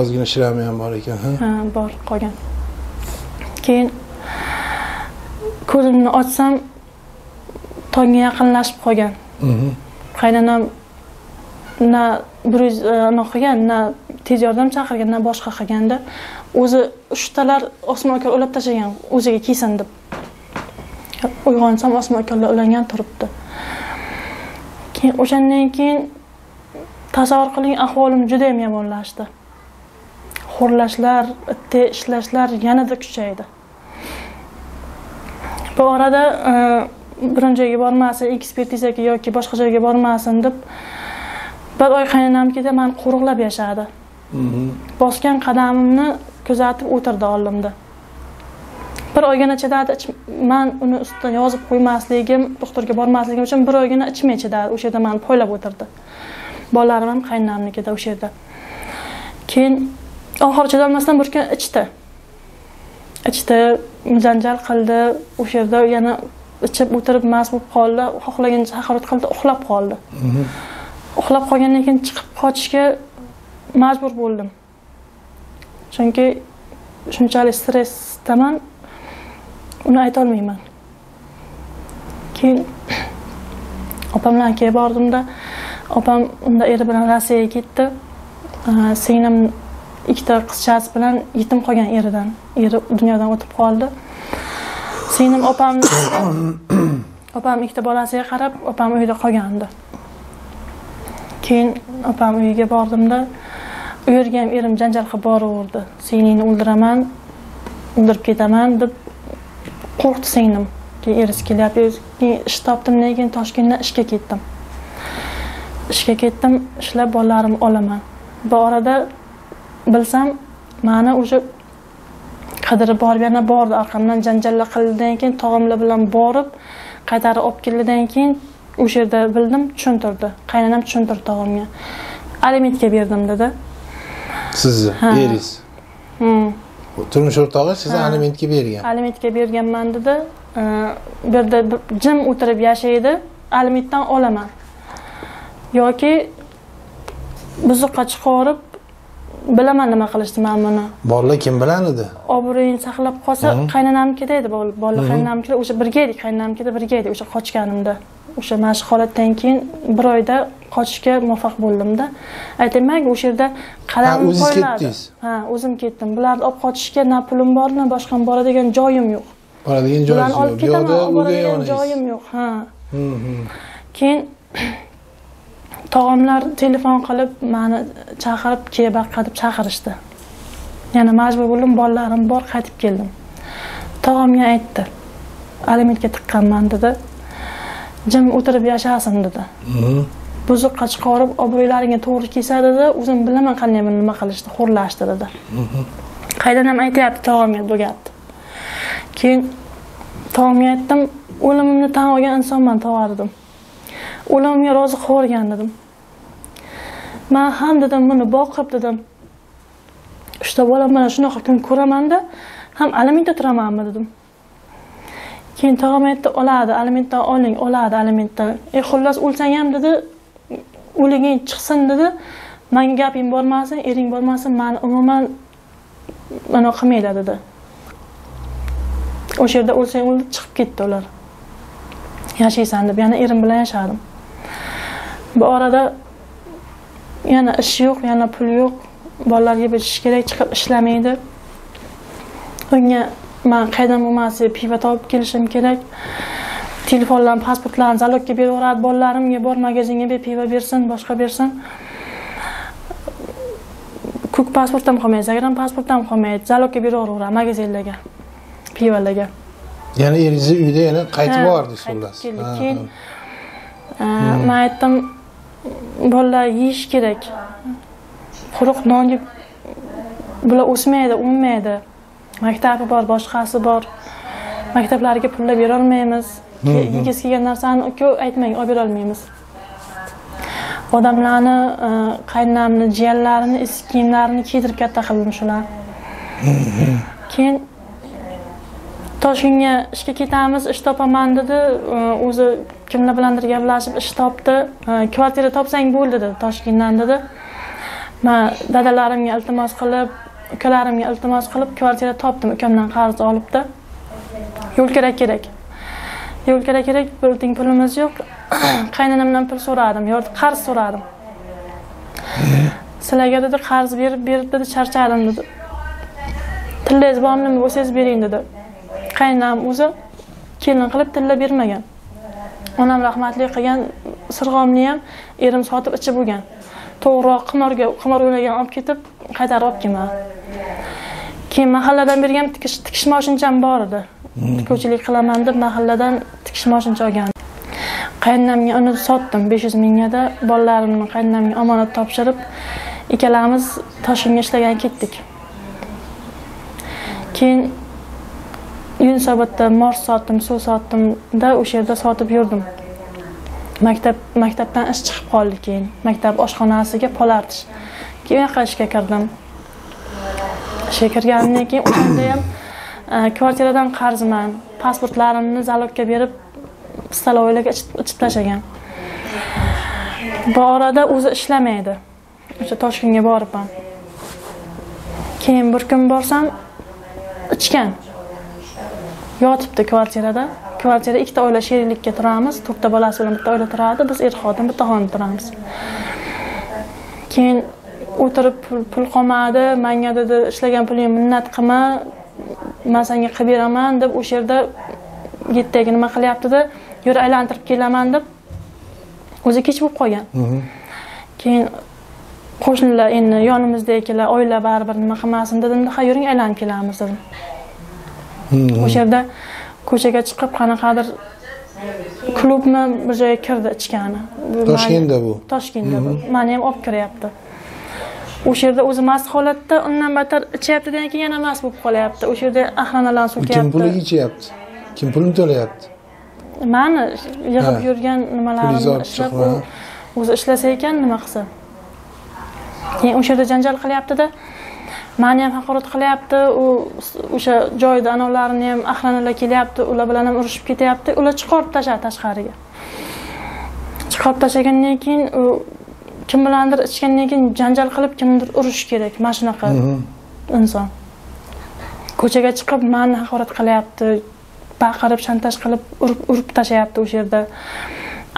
ozgina shirami ham bor ekan, ha? Ha, bor qolgan. Keyin ko'zimni ochsam tongga yaqinlashib qolgan. Qaynonam na bruz qilgan, na tez yordam chaqirgan, na boshqa qilganda o'zi uchtalar Osmon aka ulab tashlagan o'ziga kiysin deb. Uyg'onsam Osmon akalar ulangan turibdi. Keyin o'shandan keyin tasavvur qiling, ahvolim juda ham yomonlashdi. Xo'rlashlar, ishlashlar yanada kuchaydi. Bu orada biron joyga bormasin, ekspertizaga yoki boshqa joyga bormasin deb bir oy qaynonamnikida men qo'riqlab yashadi. Bosgan qadamimni kuzatib o'tirdi oldimda. Bir oygina chidadi, men uni ustidan yozib qo'ymasligim, doktorga bormasligim uchun bir oygina ichmay chidadi. O'sha yerda meni poylab o'tirdi. Bolalarim ham qaynonamnikida o'sha yerda. Keyin oxiri chidolmasdan bir kun ichdi. Janjal qildi. O'sha yerda yana ichib o'tirib mast bo'lib qoldi. Xohlagancha haqorat qildi, uxlab qoldi. Uxlab qolgandan keyin chiqib qochishga majbur bo'ldim. Chunki shunchalik stressdaman, uni ayta olmayman. Keyin opamlarga kelib bordimda, opam unda eri bilan Rossiyaga ketdi. Singlim ikkita qizchasi bilan yetim qolgan eridan. Eri dunyodan o'tib qoldi. Singlim opam ikkita bolasiga qarab, opam uyda qolgandi. Keyin opam uyiga bordimda, u yerga ham erim janjal qilib boraverdi. Singlingni o'ldiraman, o'ldirib ketaman deb qo'rqdi singlim. Keyin erisi kelyapti. Keyin ish topdimdan keyin Toshkentdan ishga ketdim. Ishlab bolalarimni olaman. Bu orada bilsam, meni o'sha qidirib borib yana bordi, orqamdan janjallar qildidan keyin tog'amlar bilan borib, qaytarib olib keldidan keyin o'sha yerda bildim, tushuntirdi. Qaynonam tushuntirdi tog'amga. Alimentga berdim dedi. Sizni eringiz. Turmush o'rtog'i sizni alimentga bergan. Alimentga berganman dedi. Bu yerda jim o'tirib yashaydi, alimentdan olaman. Yoki buzuqqa chiqarib bilaman nima qilishdi men buni. Bolalar kim bilan edi? Obro'yini saqlab qolsa, qaynonamnikida edi bolalar. Qaynonamnikida o'sha birga edik, qaynonamnikida birga edik o'sha qochganimda. O'sha mana shu holatdan keyin bir oyda qochishga muvaffaq bo'ldimda. Aytaymanki, o'sha yerda qadamim qo'yiladi. O'zim ketdim. Bularni olib qochishga na pulim bor, na boshqa boradigan joyim yo'q. Boradigan joyingiz yo'q. Yo'qda boradigan joyim yo'q. Keyin tog'amlar telefon qilib meni chaqirib, "Kebaqa" deb chaqirishdi. Yana majbur bo'ldim, bolalarim bor, qaytib keldim. Tog'amga aytdi. Alimentga tiqqanman dedi. Jim o'tirib yashasin dedi. Buzuqqa chiqarib, obro'ylaringga to'g'ri kelsa dedi, o'zim bilaman qanday nima qilishdi, xo'rlashdi dedi. Qaynonam aytayapti tog'amga bu gapni. Keyin tog'amga aytdim, o'limimni tan olgan insonman tog'a dedim. O'limimga rozi qilgan dedim. Men ham dedim, buni boqib dedim. Uchta bolam bilan shunaqa kun ko'raman-da, ham alimentda turamanmi dedim. Keyin tog'am aytdi, oladi, alimentdan oling, oladi alimentdan. Xullas o'lsang ham dedi, o'liging chiqsin dedi. Menga gaping bormasin, ering bormasin, meni umuman mana qilmaydi dedi. O'sha yerda o'lsang o'ldi, chiqib ketdi ular. Yashaysan deb yana erim bilan yashadim. Bu orada yana ish yo'q, yana pul yo'q. Bolalarga berish kerak, chiqib ishlamaydi. Unga men qaydan bo'lmasa pivo topib kelishim kerak. Telefonlarni, pasportlarni zalogga beraveradi, bolalarimga bor magazinga bir pivo bersin, boshqa bersin. Ko'k pasport ham qolmaydi, zagram pasport ham qolmaydi. Zalogga beraveradi magazinlarga, pivolarga. Ya'ni eringiz uyda yana qaytib bordi xullas. Keyin men aytdim, bolalar yeyish kerak. Quruq nonga bular o'smaydi, unmaydi. Maktabi bor, boshqasi bor. Maktablarga pullab bera olmaymiz. Yegiz kelgan narsani ko'p aytmang, olib bera olmaymiz. Odamlarni, qaynonamni, jiyanlarini, eski kiyimlarini kiydirib katta qildim shular. Keyin Toshkentga ishga ketamiz, ish topaman dedi. O'zi kimlar bilandir gaplashib ish topdi. Kvartira topsang bo'ldi dedi Toshkentdan dedi. Men dadalarimga iltimos qilib, ukalarimga iltimos qilib kvartira topdim. Ukamdan qarz olibdi. Yo'l kerak. Yo'l kerak, pulimiz yo'q. Qaynonamdan pul so'radim, qarz so'radim. Sizlarga dedi qarz berib dedi, charchadim dedi. Tillangiz bormi, bo'lsangiz bering dedi. Qaynonam o'zi kelin qilib tilla bermagan. Onam rahmatli qilgan sirg'omni ham erim sotib ichib bo'lgan. To'g'riroq qimor o'ynagan olib ketib, qaytarib olib kelgan. Keyin mahalladan bergan tikish mashincham bor edi. Tikuvchilik qilaman deb mahalladan tikish mashincha olgan. Qaynonamga uni sotdim 500 mingga. Bolalarimni qaynonamga omonat topshirib, ikkalamiz Toshkentga ishlagan ketdik. Keyin Yunusobodda mors sotdim, suv sotdim-da o'sha yerda sotib yurdim. Maktabdan ish chiqib qoldi keyin. Maktab oshxonasiga polartish. Keyin ishga kirdim. Ishga kirganimdan keyin o'shanda ham kvartiradan qarzman. Pasportlarimni zalogga berib, staloylarga ichib tashlagan. Bu orada o'zi ishlamaydi. O'sha Toshkentga boribman. Keyin bir kun borsam ichgan. Yotibdi kvartirada. Kvartira ikkita oila sheriklikka turamiz. 4 ta bolasi bilan bitta oila turadi. Biz xotin, bitta xonada turamiz. Keyin o'tirib pul qolmadi. Menga dedi, ishlagan puling minnat qilma. Men senga qilib beraman deb o'sha yerda yetdagi nima qilyapti-da, yur aylantirib kelaman deb o'zi kech bo'lib qolgan. Keyin qo'shnilar endi yonimizdagilar oila baribir nima qilmasin dedim-da, ha yuring aylanib kelamiz dedim. O'sha yerda ko'chaga chiqib qanaqadir klubni bir joyga kirdi ichgani. Toshkentda bu. Toshkentda bu. Meni ham olib kiryapti. O'sha yerda o'zi mast holatda, undan battar ichyapti-dan keyin yana mast bo'lib qolyapti. O'sha yerda axranalarni so'kyapti. Kim puliga ichyapti? Kim pulni to'layapti? Meni yig'ib yurgan nimalarimni ishlab, o'zi ishlasa ekan nima qilsa. Keyin o'sha yerda janjal qilyapti-da. Meni ham haqorat qilyapti. U o'sha joyda anavlarini ham axranalar kelyapti, ular bilan ham urushib ketyapti. Ular chiqarib tashladi tashqariga. Chiqarib tashlagandan keyin u kim bilandir ichgandan keyin janjal qilib kimdir urish kerak, mana shunaqa inson. Ko'chaga chiqib meni haqorat qilyapti, baqirib, shantaj qilib urib tashlayapti o'sha yerda.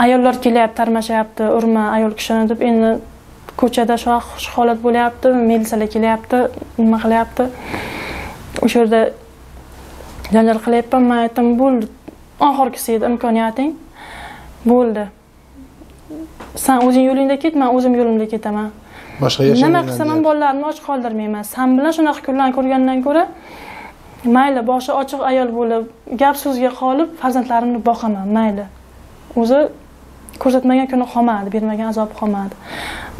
Ayollar kelyapti, tarmashyapti, urma ayol kishini deb. Endi ko'chada shu holat bo'lyapti, militsiyalar kelyapti, nima qilyapti. O'sha yerda janjal qilyapman, men aytdim, bo'ldi. Oxirgisi edi imkoniyating. Bo'ldi. Sen o'zing yo'lingda ket, men o'zim yo'limda ketaman. Boshqa yashayman. Nima qilsam ham bolalarimni och qoldirmayman. Sen bilan shunaqa kunlarni ko'rgandan ko'ra, mayli boshi ochiq ayol bo'lib, gap so'zga qolib, farzandlarimni boqaman, mayli. O'zi ko'rsatmagan kuni qolmadi, bermagan azob qolmadi.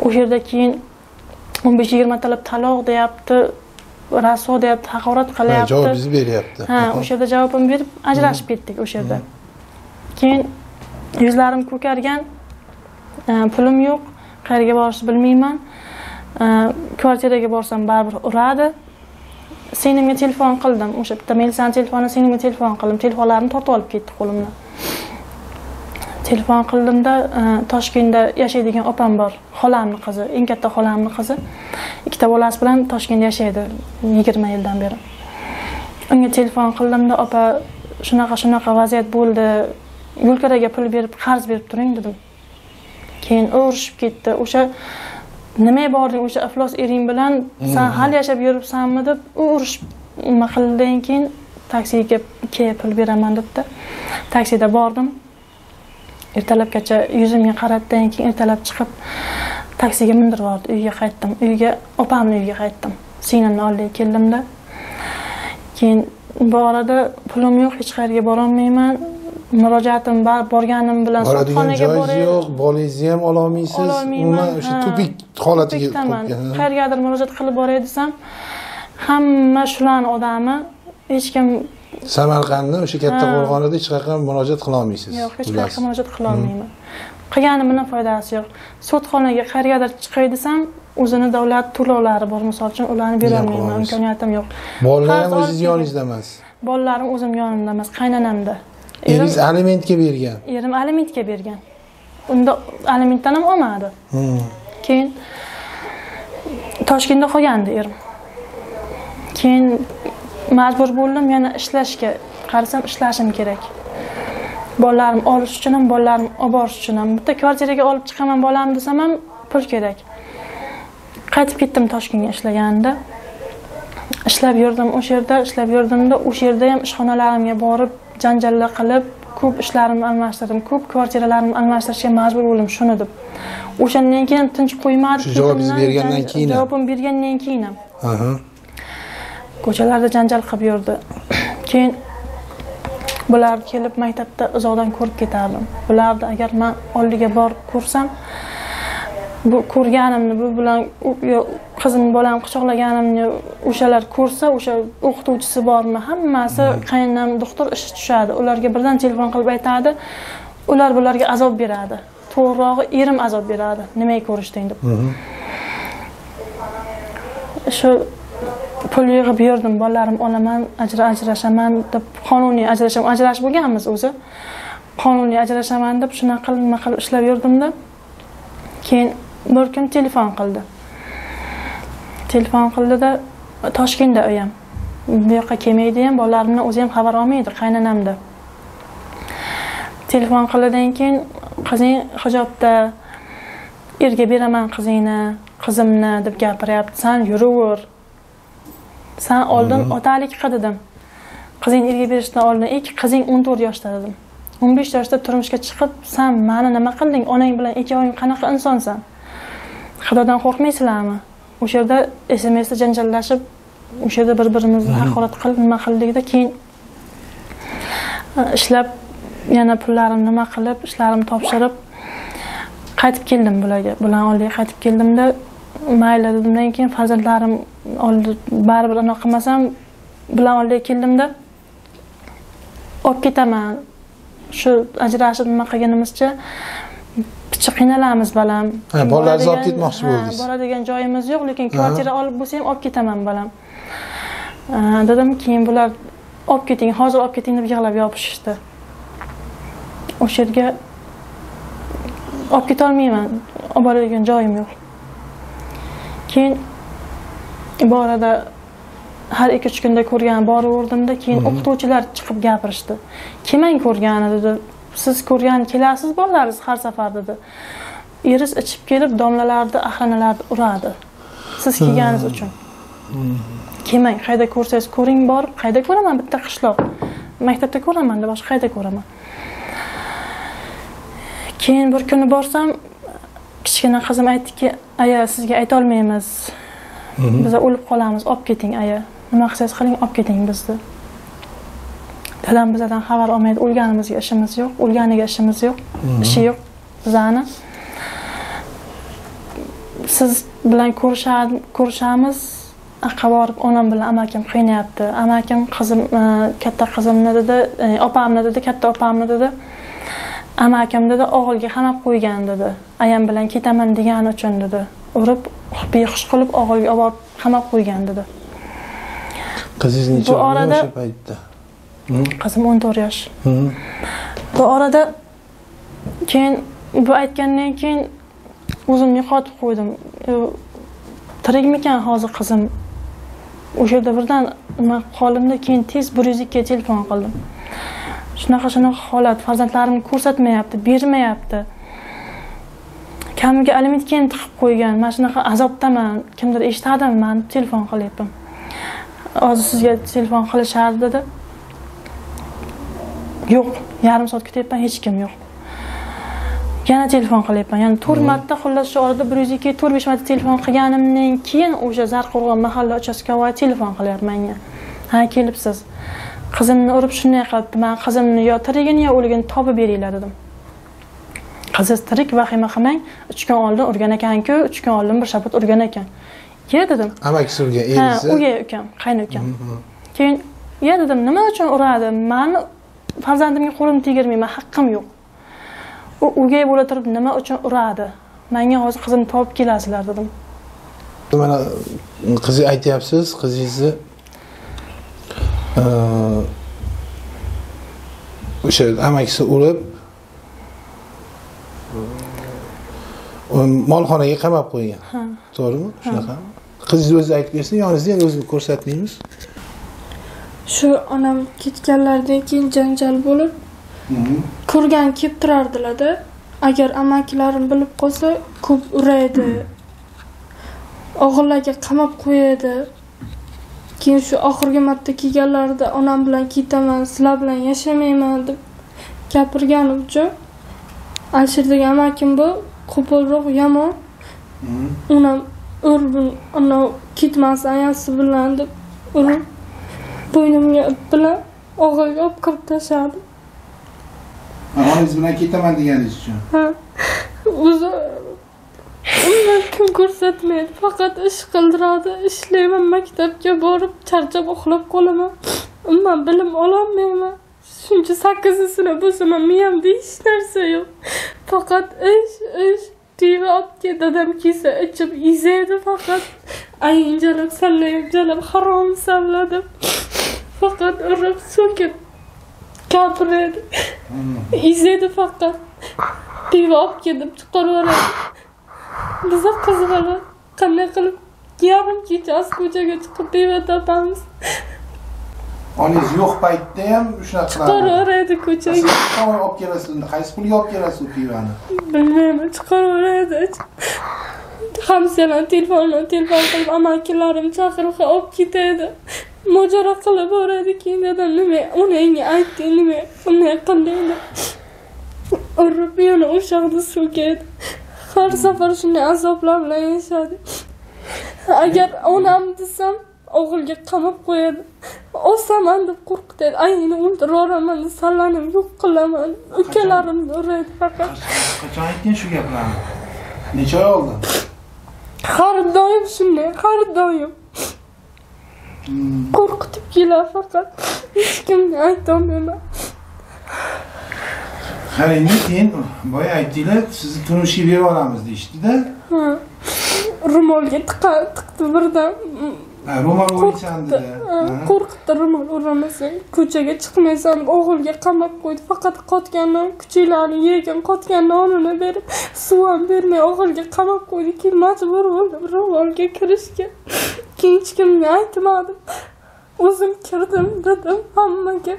O'sha yerda keyin 15-20 talab taloq deyapti, rasvo deyapti, haqorat qilyapti. Javob beryapti. Ha, o'sha yerda javobim berib, ajrashib ketdik o'sha yerda. Keyin yuzlarim ko'kargan, pulim yo'q, qayerga borishni bilmayman. Kvartiraga borsam baribir uradi. Senimga telefon qildim. O'sha bitta militsiyaning telefonini senimga telefon qildim. Telefonlarimni tortib olib ketdi qo'limdan. Telefon qildimda, Toshkentda yashaydigan opam bor, xolamning qizi, eng katta xolamning qizi. Ikkita bolasi bilan Toshkentda yashaydi 20 yildan beri. Unga telefon qildimda, opa, shunaqa vaziyat bo'ldi. Yo'lkaraga pul berib, qarz berib turing dedim. Keyin urishib ketdi. O'sha nimaga bording o'sha iflos ering bilan, sen hal yashab yuribsanmi deb urishib nima qildidan keyin taksiga pul beraman debdi. Taksida bordim. Ertalabgacha yuzimga qaratdan keyin ertalab chiqib taksiga mindirib yubordi. Uyga qaytdim. Opamning uyiga qaytdim. Sinamni oldiga keldimda. Keyin bu orada pulim yo'q, hech qayerga bora olmayman. Murojaatim borganim bilan sudxonaga boray. Yo'q, bolangizni ham ola olmaysiz. Umuman o'sha tupik holatiga qo'ygan. Qayergadir murojaat qilib boray desam, hamma shularning odami, hech kim Samarqandda o'sha katta qo'rg'onida hech qayerga murojaat qila olmaysiz. Yo'q, hech qayerga murojaat qila olmayman. qilganimning foydasi yo'q. Sudxonaga qayergadir chiqay desam, o'zini davlat to'lovlari bor, misol uchun ularni bera olmayman, imkoniyatim yo'q. Bolalar ham o'zingiz yoningizda emas. Bolalarim o'zim yonimda emas, qaynonamda. Eringiz alimentga bergan. Erim alimentga bergan. Unda alimentdan ham olmadi. Keyin Toshkentda qolgandi erim. Keyin majbur bo'ldim yana ishlashga. Qarasam ishlashim kerak. Bolalarim olish uchun ham, bolalarim olib borish uchun ham. Bitta kvartiraga olib chiqaman bolam desam ham pul kerak. Qaytib ketdim Toshkentga ishlaganimda. Ishlab yurdim o'sha yerda, ishlab yurdimda o'sha yerda ham ishxonalarimga borib, janjallar qilib, ko'p ishlarimni almashtirdim, ko'p kvartiralarimni almashtirishga majbur bo'ldim shuni deb. O'shandan keyin tinch qo'ymadi. Shu javobingiz bergandan keyin. Javobim bergandan keyin ham. Ko'chalarda janjal qilib yurdi. Keyin bular kelib maktabda uzoqdan ko'rib ketardim. Bularni agar men oldiga borib ko'rsam, bu ko'rganimni, bu bilan qizim bolam quchoqlaganimni o'shalar ko'rsa, o'sha o'qituvchisi bormi, hammasi qaynonam doktor ishi tushadi. Ularga birdan telefon qilib aytadi, ular bularga azob beradi. To'g'rirog'i erim azob beradi. Nimaga ko'rishding deb. Shu pul yig'ib yurdim, bolalarim olaman, ajrashaman deb qonuniy ajrash bo'lganmiz o'zi. Qonuniy ajrashaman deb shunaqa qilib ishlab yurdimda. Keyin bir kun telefon qildi. Telefon qildida Toshkentda u ham. Bu yoqqa kelmaydi ham, bolalarimdan o'zi ham xabar olmaydi, qaynonamda. Telefon qildidan keyin qizing hijobda, erga beraman qizimni deb gapiryapti. Sen yuraver. Sen oldin otalik qil dedim. Qizing erga berishdan oldin, qizing 14 yoshda dedim. 15 yoshda turmushga chiqib, sen meni nima qilding? Onang bilan ikkoving qanaqa insonsan? Xudodan qo'rqmaysizlarmi? O'sha yerda SMSda janjallashib, o'sha yerda bir-birimizni haqorat qilib, nima qildik-da, keyin ishlab yana pullarimni nima qilib, ishlarimni topshirib qaytib keldim bularga. Bular oldiga qaytib keldimda, mayli dedimdan keyin farzandlarim oldi baribir anaqa qilmasam, bular oldiga keldimda olib ketaman. Shu ajrashib nima qilganimizcha picha qiynalamiz balam. Bolalaringizni olib ketmoqchi bo'ldingiz. Boradigan joyimiz yo'q, lekin kvartira olib bo'lsa ham olib ketaman balam. Dedim, keyin bular olib keting, hozir olib keting deb yig'lab yopishishdi. O'sha yerga olib keta olmayman, olib boradigan joyim yo'q. Keyin borada har 2-3 kunda ko'rgan boraverdimda, keyin o'qituvchilar chiqib gapirishdi. Kimang ko'rgani dedi. Siz ko'rgan kelasiz bolalaringiz har safar dedi. Eris ichib kelib domlalarni, ahranalarni uradi. Siz kelganingiz uchun. Kimang, qayda ko'rsangiz ko'ring borib, qayda ko'raman bitta qishloq. Maktabda ko'raman, boshqa qayda ko'raman. Keyin bir kuni borsam, kichkina qizim aytdiki, "Aya, sizga ayta olmaymiz. Biz o'lib qolamiz, olib keting aya. Nima qilsangiz qiling, olib keting bizni." Dadam bizdan xabar olmaydi, o'lganimizga ishimiz yo'q, o'lganiga ishimiz yo'q, ishi yo'q bizani. Siz bilan ko'rishamiz, aqqa borib onam bilan amakim qiynayapti. Amakim qizim, katta qizimni dedi, opamni dedi, katta opamni dedi. Amakim dedi, o'g'ilga qamab qo'ygan dedi. Ayam bilan ketaman degani uchun dedi. Urib, behush qilib o'g'ilga olib qamab qo'ygan dedi. Qizingiz necha o'sha paytda? Qizim 14 yosh. Bu orada keyin bu aytgandan keyin o'zimni yo'qotib qo'ydim. Tirikmikan hozir qizim? O'sha yerda birdan nima qolimda, keyin tez 102 ga telefon qildim. Shunaqa holat, farzandlarimni ko'rsatmayapti, bermayapti. Kamiga alimentga tiqib qo'ygan. Mana shunaqa azobdaman. Kimdir eshitadimi, men telefon qilyapman. Hozir sizga telefon qilishardi dedi. Yo'q, yarim soat kutyapman, hech kim yo'q. Yana telefon qilyapman. Ya'ni 4 marta xullas shu orada 102 4-5 marta telefon qilganimdan keyin o'sha Zarqo'rg'on mahalla uchastkavoy telefon qilyapman menga. Ha, kelibsiz. Qizimni urib shunday qilibdi. Men qizimni yo tirigini yo o'ligini topib beringlar dedim. Qiziz tirik, vahima qilmang. 3 kun oldin urgan ekan-ku, 3 kun oldin bir shapat urgan ekan. Ye dedim. Amakisi urgan, erisi. Ha, uga ukam, qayni ukam. Keyin ye dedim, nima uchun uradi? Meni farzandimga qo'limni tegirmayman, haqqim yo'q. u o'gay bo'la turib nima uchun uradi? Menga hozir qizimni topib kelasizlar dedim. Mana qizingiz aytyapsiz, qizingizni o'sha amakisi urib molxonaga qamab qo'ygan. To'g'rimi? Shunaqa. Qizingiz o'zi aytib bersin, yoningizda endi o'zini ko'rsatmaymiz. Shu onam ketganlardan keyin janjal bo'lib, ko'rgan kelib turardilar-da. Agar amakilarim bilib qolsa, ko'p uraydi. O'g'illarga qamab qo'yadi. Keyin shu oxirgi marta kelganlarida onam bilan ketaman, sizlar bilan yashamayman deb gapirganim uchun Alshir degan amakim bu qo'polroq yomon. Onam urib, ana ketmas ayasi bilan deb urib bo'ynimga ip bilan og'ilga olib kirib tashladi. Onangiz bilan ketaman deganingiz uchun. Ha. O'zi undan kim ko'rsatmaydi, faqat ish qildiradi. Ishlayman, maktabga borib charchab uxlab qolaman. Umuman bilim ololmayman. Shuncha 8-sinf bo'lsam, miyamda hech narsa yo'q. Faqat ish. Tiva olib dadam kelsa ichib izaydi faqat. Ayinjalab, sallayib, harom salladim. Faqat urib so'kib gapiradi. Izaydi faqat. Tiva olib kelib chiqaraveradi. Biza qiz bola qanday qilib yarim kechasi ko'chaga chiqib pivo topamiz. Onangiz yo'q paytda ham shunaqa qiladi. Chiqaraveradi ko'chaga. Qanday olib kelasiz? Qaysi pulga olib kelasiz u pivani? Bilmayman, chiqaraveradi. Hamsalar telefon qilib amakilarim chaqirib olib ketadi. Mojaro qilib boradi, keyin dadam nima unga aytdi, nima unday qildi. Urib yana o'shaxda so'kadi. Har safar shunday azoblar bilan yashadi. Agar onam desam, o'g'ilga qamab qo'yadi. Osaman deb qo'rqitadi. Ayni o'ldiraman deb sallanib yo'q qilaman. Ukalarimni uradi faqat. Qachon aytgan shu gaplarni? Necha oy oldin? Har doim shunday, har doim. Qo'rqitib keladi faqat. Hech kimga aytolmayman. Qarang, keyin boya aytdinglar, sizni turmushga berib olamiz deyishdi-da. Ha. Ro'molga tiqdi birdan. Ro'mol o'ysan dedi. Qo'rqitdi, ro'mol uramasang, ko'chaga chiqmaysan, o'g'ilga qamab qo'ydi. Faqat qotgan non, kuchuklarni yegan, qotgan nonini berib, suv ham bermay o'g'ilga qamab qo'ydi. Keyin majbur bo'ldim ro'molga kirishga. Keyin hech kimga aytmadim. O'zim kirdim, dedim hammaga.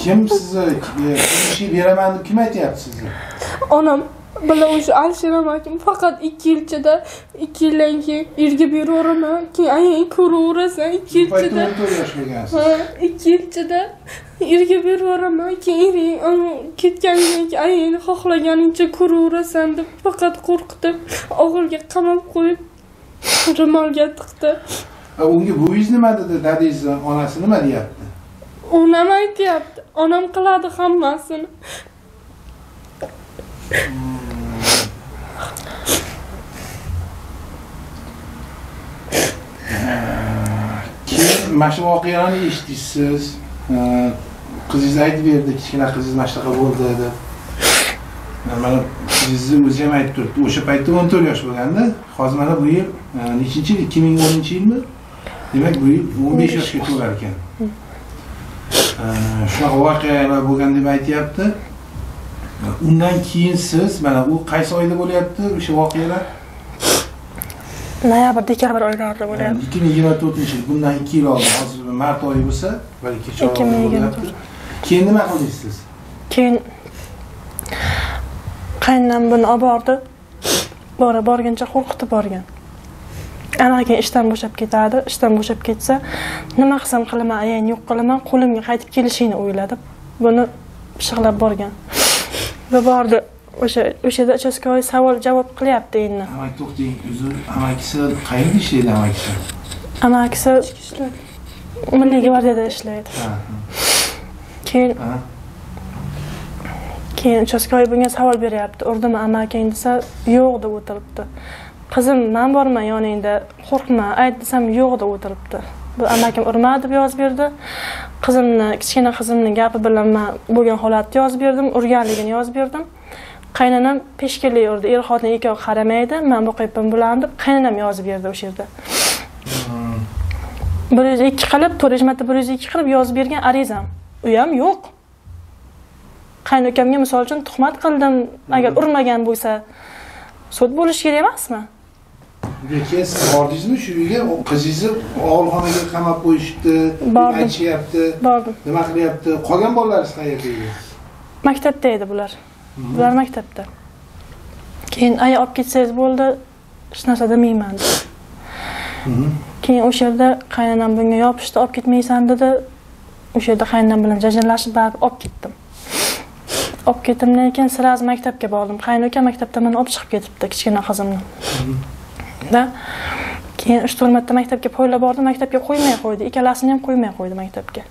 Kim sizni turmushga beraman deb kim aytyapti sizni? Onam bilan o'sha Alshir amakim faqat 2 yil ichida 2 yildan keyin erga beraveraman. Keyin ayang ko'raverasan 2 yil ichida. 2 yil ichida erga beraveraman. Keyin ering ketganidan keyin ayangni xohlaganingcha ko'raverasan deb faqat qo'rqitib, o'g'ilga qamab qo'yib ro'molga tiqdi. Unga bo'yingiz nima dedi? Dadingiz onasi nima deyapti? Onam aytyapti. Onam qiladi hammasini. Keyin mana shu voqeani eshitdingiz. Qizingiz aytib berdi, kichkina qizingiz mana shunaqa bo'ldi deb. Mana qizingiz o'zi ham aytib turibdi. O'sha paytda 14 yosh bo'lganda, hozir mana bu yil nechinchi yil? 2010-yilmi? Demak, bu yil 15 yoshga to'lar ekan. Shunaqa voqealar bo'lgan deb aytyapti. Undan keyin siz mana u qaysi oyda bo'lyapti o'sha voqealar? Noyabr, dekabr oylarida bo'lyapti. 2024-yil, bundan 2 yil oldin, hozir mart oyi bo'lsa, balki 2 oy bo'lyapti. Keyin nima qildingiz siz? Keyin qaynonam buni olib bordi. Borguncha qo'rqitib borgan. Anaqa keyin ishdan bo'shab ketadi. Ishdan bo'shab ketsa, nima qilsam qilaman, ayang yo'q qilaman, qo'limga qaytib kelishini o'yladi. Buni pishiqlab borgan. Va bordi. O'shada uchastkovoy savol-javob qilyapti endi. Amak to'xting, uzr, amakisi qayerda ishlaydi amakisi? Amakisi Milliy gvardiyada ishlaydi. Keyin uchastkovoy bunga savol beryapti. Urdimi amakang desa, yo'q deb o'tiribdi. Qizim, men borman yoningda, qo'rqma, ayt desam yo'q deb o'tiribdi. Bu amakim urmadi deb yozib berdi. kichkina qizimni gapi bilan men bo'lgan holatni yozib berdim, urganligini yozib berdim. Qaynonam peshkili urdi, er-xotin ikkovi qaramaydi, men boqayapman bularni deb qaynonam yozib berdi o'sha yerda. 102 qilib, 4 marta 102 qilib yozib bergan arizam. U ham yo'q. Qaynokamga misol uchun tuhmat qildim, agar urmagan bo'lsa, sud bo'lish kerak emasmi? Lekin siz bordingizmi shu uyga? Qizingizni og'ilxonaga qamab qo'yishdi, aytishyapti. Bordim. Nima qilyapti? Qolgan bolalaringiz qayerda edi? Maktabda edi bular. Bular maktabda. Keyin aya olib ketsangiz bo'ldi, hech narsa demayman dedi. Keyin o'sha yerda qaynonam bunga yopishdi, olib ketmaysan dedi. O'sha yerda qaynonam bilan janjallashib baribir olib ketdim. Olib ketdimdan keyin siraz maktabga bordim. Qaynokam maktabdan meni olib chiqib ketibdi, kichkina qizimni. Da keyin 3-4 marta maktabga poylab bordim, maktabga qo'ymay qo'ydi. Ikkalasini ham qo'ymay qo'ydi maktabga.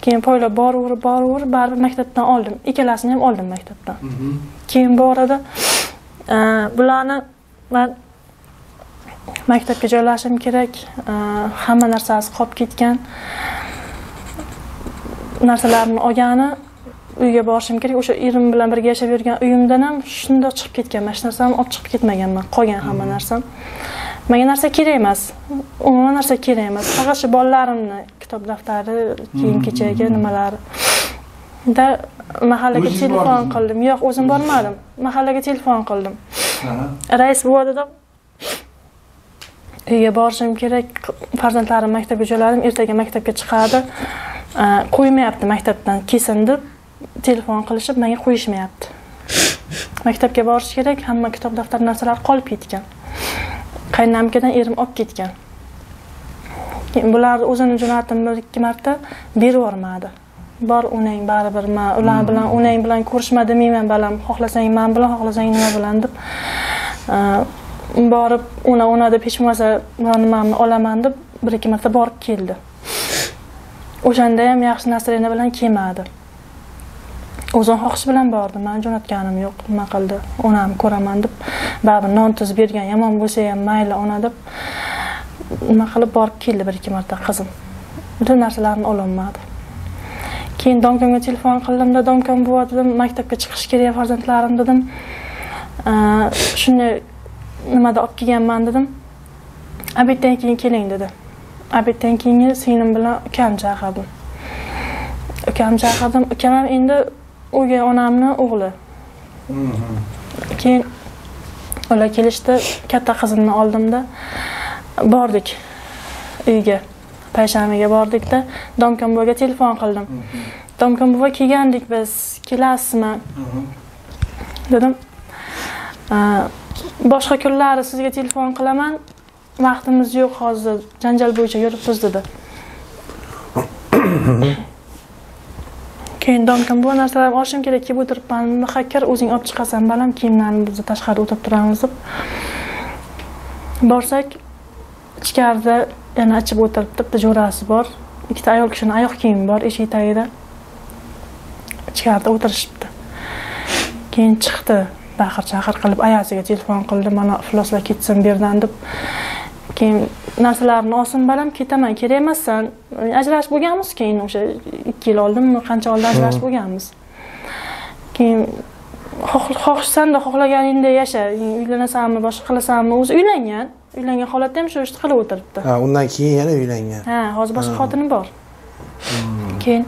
Keyin poylab boraverib, baribir maktabdan oldim. Ikkalasini ham oldim maktabdan. Keyin boradi bularni men maktabga joylashim kerak. Hamma narsasi qolib ketgan. Narsalarimni olgani uyga borishim kerak. O'sha erim bilan birga yashab yurgan uyimdan ham shundoq chiqib ketgan. Mana shu narsamni olib chiqib ketmaganman. Qolgan hamma narsam. Menga narsa kerak emas. Umuman narsa kerak emas. Faqat shu bolalarimni kitob daftari, kiyim-kechagi nimalari. Da mahallaga telefon qildim. Yo'q, o'zim bormadim. Mahallaga telefon qildim. Rais buva dedim. Uyga borishim kerak. Farzandlarim maktabga jo'ladim. Ertaga maktabga chiqadi. Qo'ymayapti maktabdan kesin deb telefon qilishib menga qo'yishmayapti. Maktabga borish kerak, hamma kitob daftar narsalar qolib ketgan. Qaynonamgadan erim olib ketgan. Bularni o'zini jo'natdim 1-2 marta berib yubormadi. Bor o'nang baribir men ular bilan o'nang bilan ko'rishma demayman balam, xohlasang men bilan, xohlasang nima bilan deb borib ona deb hech bo'lmasa nimamni olaman deb 1-2 marta borib keldi. O'shanda ham yaxshi nasrina bilan kelmadi. O'zim xohish bilan bordim. Men jo'natganim yo'q. Nima qildi? Onam ko'raman deb, baribir non tuz bergan, yomon bo'lsa ham mayli ona deb nima qilib borib keldi 1-2 marta qizim. Butun narsalarni ololmadi. Keyin domkomga telefon qildim-da, domkom buva dedim, maktabga chiqish kerak farzandlarim dedim. Shuni nimada olib kelganman dedim. Abitdan keyin keling dedi. Abitdan keyin singlim bilan ukam chaqirdim. Ukam ham endi o'gay onamni o'g'li. Keyin ular kelishdi, katta qizimni oldimda bordik uyga. Payshanbaga bordik-da, domkom buvaga telefon qildim. Domkom buva kelgandik biz, kelasizmi? Dedim. Boshqa kunlari sizga telefon qilaman. Vaqtimiz yo'q hozir, janjal bo'yicha yuribmiz dedi. Keyin domkom bu narsalarni olishim kerak, kelib o'tiribman. Hakkar o'zing olib chiqasan, balam kiyimlarni biz tashqarida o'tirib turamiz deb. Borsak, ichkarida yana ichib o'tiribdi, bitta jo'rasi bor. Ikkita ayol kishining oyoq kiyimi bor, eshik tagida. Ichkarida o'tirishibdi. Keyin chiqdi, baqir-chaqir qilib ayasiga telefon qildi, mana ifloslar ketsin bu yerdan deb. Keyin narsalarni olsin balam, ketaman, kerak emassan. Ajrashib bo'lganmiz keyin o'sha 2 yil oldinmi, qancha oldin ajrashib bo'lganmiz. Keyin xohishsan-da xohlaganingda yasha, uylanasanmi, boshqa qilasanmi, o'zi uylangan. Uylangan holatda ham shu ishni qilib o'tiribdi. Ha, undan keyin yana uylangan. Ha, hozir boshqa xotini bor. Keyin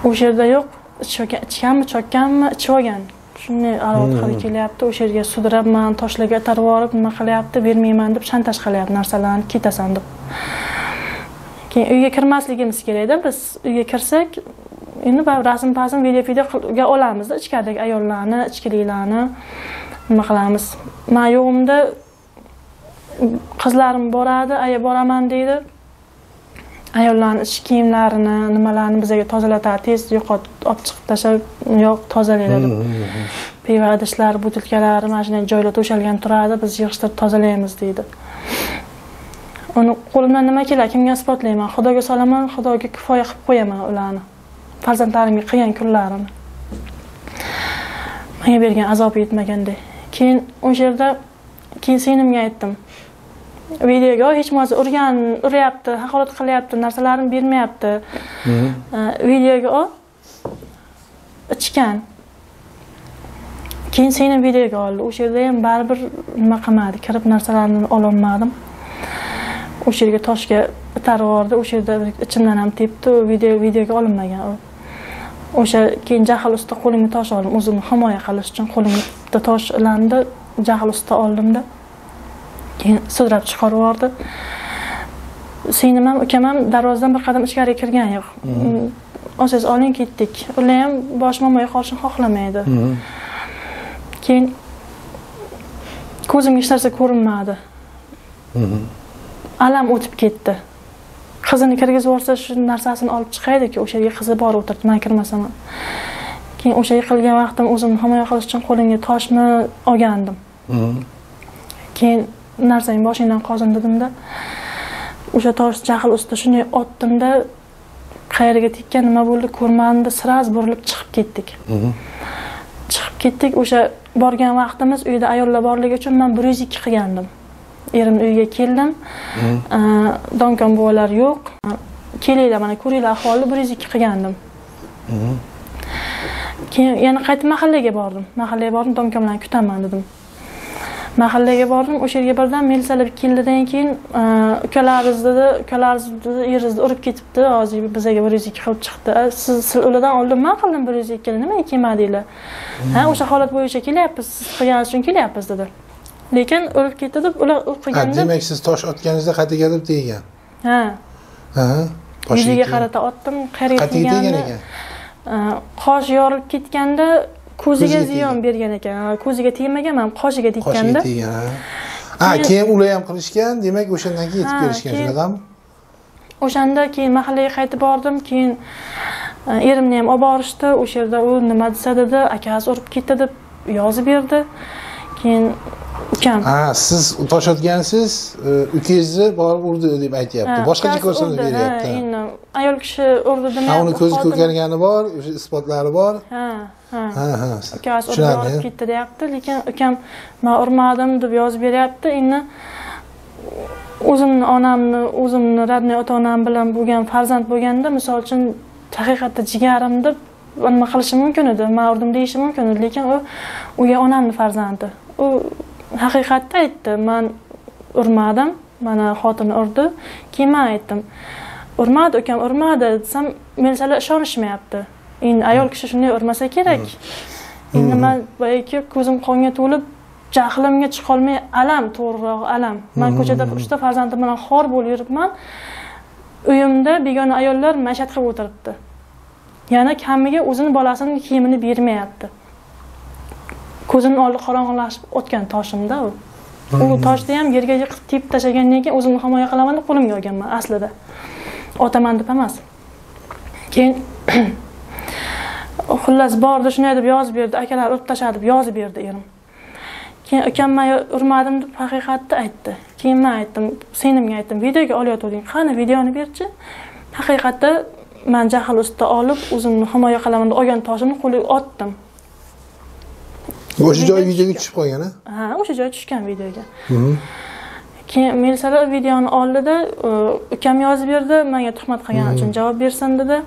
o'sha yerda yo'q, ichganmi, chokkanmi, ichib olgan. Shunday aroq qilib kelyapti, o'sha yerga sudrabman, toshlarga atarib olib, nima qilyapti, bermayman deb shantaj qilyapti narsalarni, ketasan deb. Keyin uyga kirmasligimiz kerak-da, biz uyga kirsak, endi rasm-pasm video olamiz-da, ichkaridagi ayollarni, ichkiliklarni nima qilamiz. Men yo'g'imda qizlarim boradi, aya boraman deydi. Ayollarning ichki kiyimlarini, nimalarni bizga tozalatadi, tez yo'qot, olib chiqib tashlab, yo'q, tozalaydi deb. Pivo idishlar, butilkalar, mashina joylar to'shalgan turadi, biz yig'ishtirib tozalaymiz deydi. Uni qo'limdan nima keladi, kimga isbotlayman? Xudoga solaman, Xudoga kifoya qilib qo'yaman ularni. Farzandlarimga qilgan kunlarini. Menga bergan azob yetmaganda. Keyin o'sha yerda singlimga aytdim. videoga hech bo'lmasa uryapti, haqorat qilyapti, narsalarini bermayapti. Videoga ichgan. Keyin seni videoga oldi. O'sha yerda ham baribir nima qilmadi, kirib narsalarni ololmadim. O'sha yerga toshga itarib yubordi. O'sha yerda ichimdan ham tepdi, videoga olinmagan u. O'sha keyin jahl ustida qo'limga tosh oldim, o'zimni himoya qilish uchun qo'limga tosh ilandi, jahl ustida oldimda. Keyin sudrab chiqarib yubordi. Singlim ham, ukam ham darvozadan bir qadam ichkariga kirgan yo'q. O'siz oling ketdik. Ular ham bosh momoga qolishni xohlamaydi. Keyin ko'zimga hech narsa ko'rinmadi. Alam o'tib ketdi. Qizini kirgizib olsa shu narsasini olib chiqaydi-ku, o'sha yerga qizi bor o'tirdi, men kirmasam. Keyin o'sha yiqilgan vaqtim o'zimni himoya qilish uchun qo'limga toshni olgandim. Keyin narsang boshingdan qozin dedimda, o'sha tosh jahl ustida shunday otdimda, qayerga tekkan, nima bo'ldi ko'rmadim, siraz burilib chiqib ketdik. Chiqib ketdik, o'sha borgan vaqtimiz uyda ayollar borligi uchun men 102 qilgandim. Erimning uyiga keldim. Donkon buvalar yo'q. Kelinglar, mana ko'ringlar ahvolni, 102 qilgandim. Keyin yana qaytib mahallaga bordim. Mahallaga bordim, donkon bilan kutaman dedim. Mahallaga bordim, o'sha yerga birdan militsiyalar keldidan keyin ukalaringizni yeringizni urib ketibdi, hozir bizga 102 qilib chiqdi. Siz ulardan oldin men qildim 102 ni, nimaga kelmadinglar? Ha, o'sha holat bo'yicha kelyapmiz, siz qilganingiz uchun kelyapmiz dedi. Lekin urib ketdi deb ular o'qiganda. Demak siz tosh otganingizda qatiga deb degan. Ha. Ha. Yuziga qarata otdim, qayerga tegan ekan. Qosh yorilib ketganda ko'ziga ziyon bergan ekan. Ko'ziga tegmagan, men qoshiga tekkanda. Qoshiga tegan. Ha, keyin ular ham qilishgan, demak o'shandan keyin yetib kelishgan, shunaqami? O'shanda keyin mahallaga qaytib bordim, keyin erimni ham olib borishdi. O'sha yerda u nima desa dedi, akasi urib ketdi deb yozib berdi. Keyin ukam. Ha, siz tosh otgansiz, ukangizni borib urdi deb aytayapti. Boshqacha ko'rsatib beryapti. Endi ayol kishi urdi demayapti. Uni ko'zi ko'kargani bor, o'sha isbotlari bor. Ha. Ukasi urib ketdi deyapti, lekin ukam men urmadim deb yozib beryapti. Endi o'zimni radniy ota-onam bilan bo'lgan farzand bo'lganda, misol uchun haqiqatda jigarim deb nima qilishi mumkin edi, men urdim deyishi mumkin edi, lekin u onamning farzandi. U haqiqatni aytdi, men urmadim, mana xotin urdi. Keyin men aytdim, urmadi, ukam urmadi desam, militsiyalar ishonishmayapti. Endi ayol kishi shunday urmasa kerak. Endi men boyagi ko'zim qonga to'lib, jahlimga chiqa olmay alam, to'g'riroq alam. Men ko'chada 3 ta farzandim bilan xor bo'lib yuribman. Uyimda begona ayollar mashat qilib o'tiribdi. Yana kamiga o'zining bolasining kiyimini bermayapti. Ko'zimning oldi qorong'ilashib o'tgan toshimda u. U toshni ham yerga yiqib tepib tashlagandan keyin o'zimni himoya qilaman deb qo'limga olganman aslida. Otaman deb emas. Keyin xullas bordi, shunday deb yozib berdi, akalar urib tashladi deb yozib berdi erim. Keyin ukam men urmadim deb haqiqatni aytdi. Keyin men aytdim, singlimga aytdim, videoga olayotganding, qani videoni berchi. Haqiqatda men jahl ustida olib, o'zimni himoya qilaman deb olgan toshimni qo'liga otdim. O'sha joy videoga tushib qolgan, ha? Ha, o'sha joy tushgan videoga. Keyin militsiyalar videoni oldida, ukam yozib berdi, menga tuhmat qilgani uchun javob bersin dedi.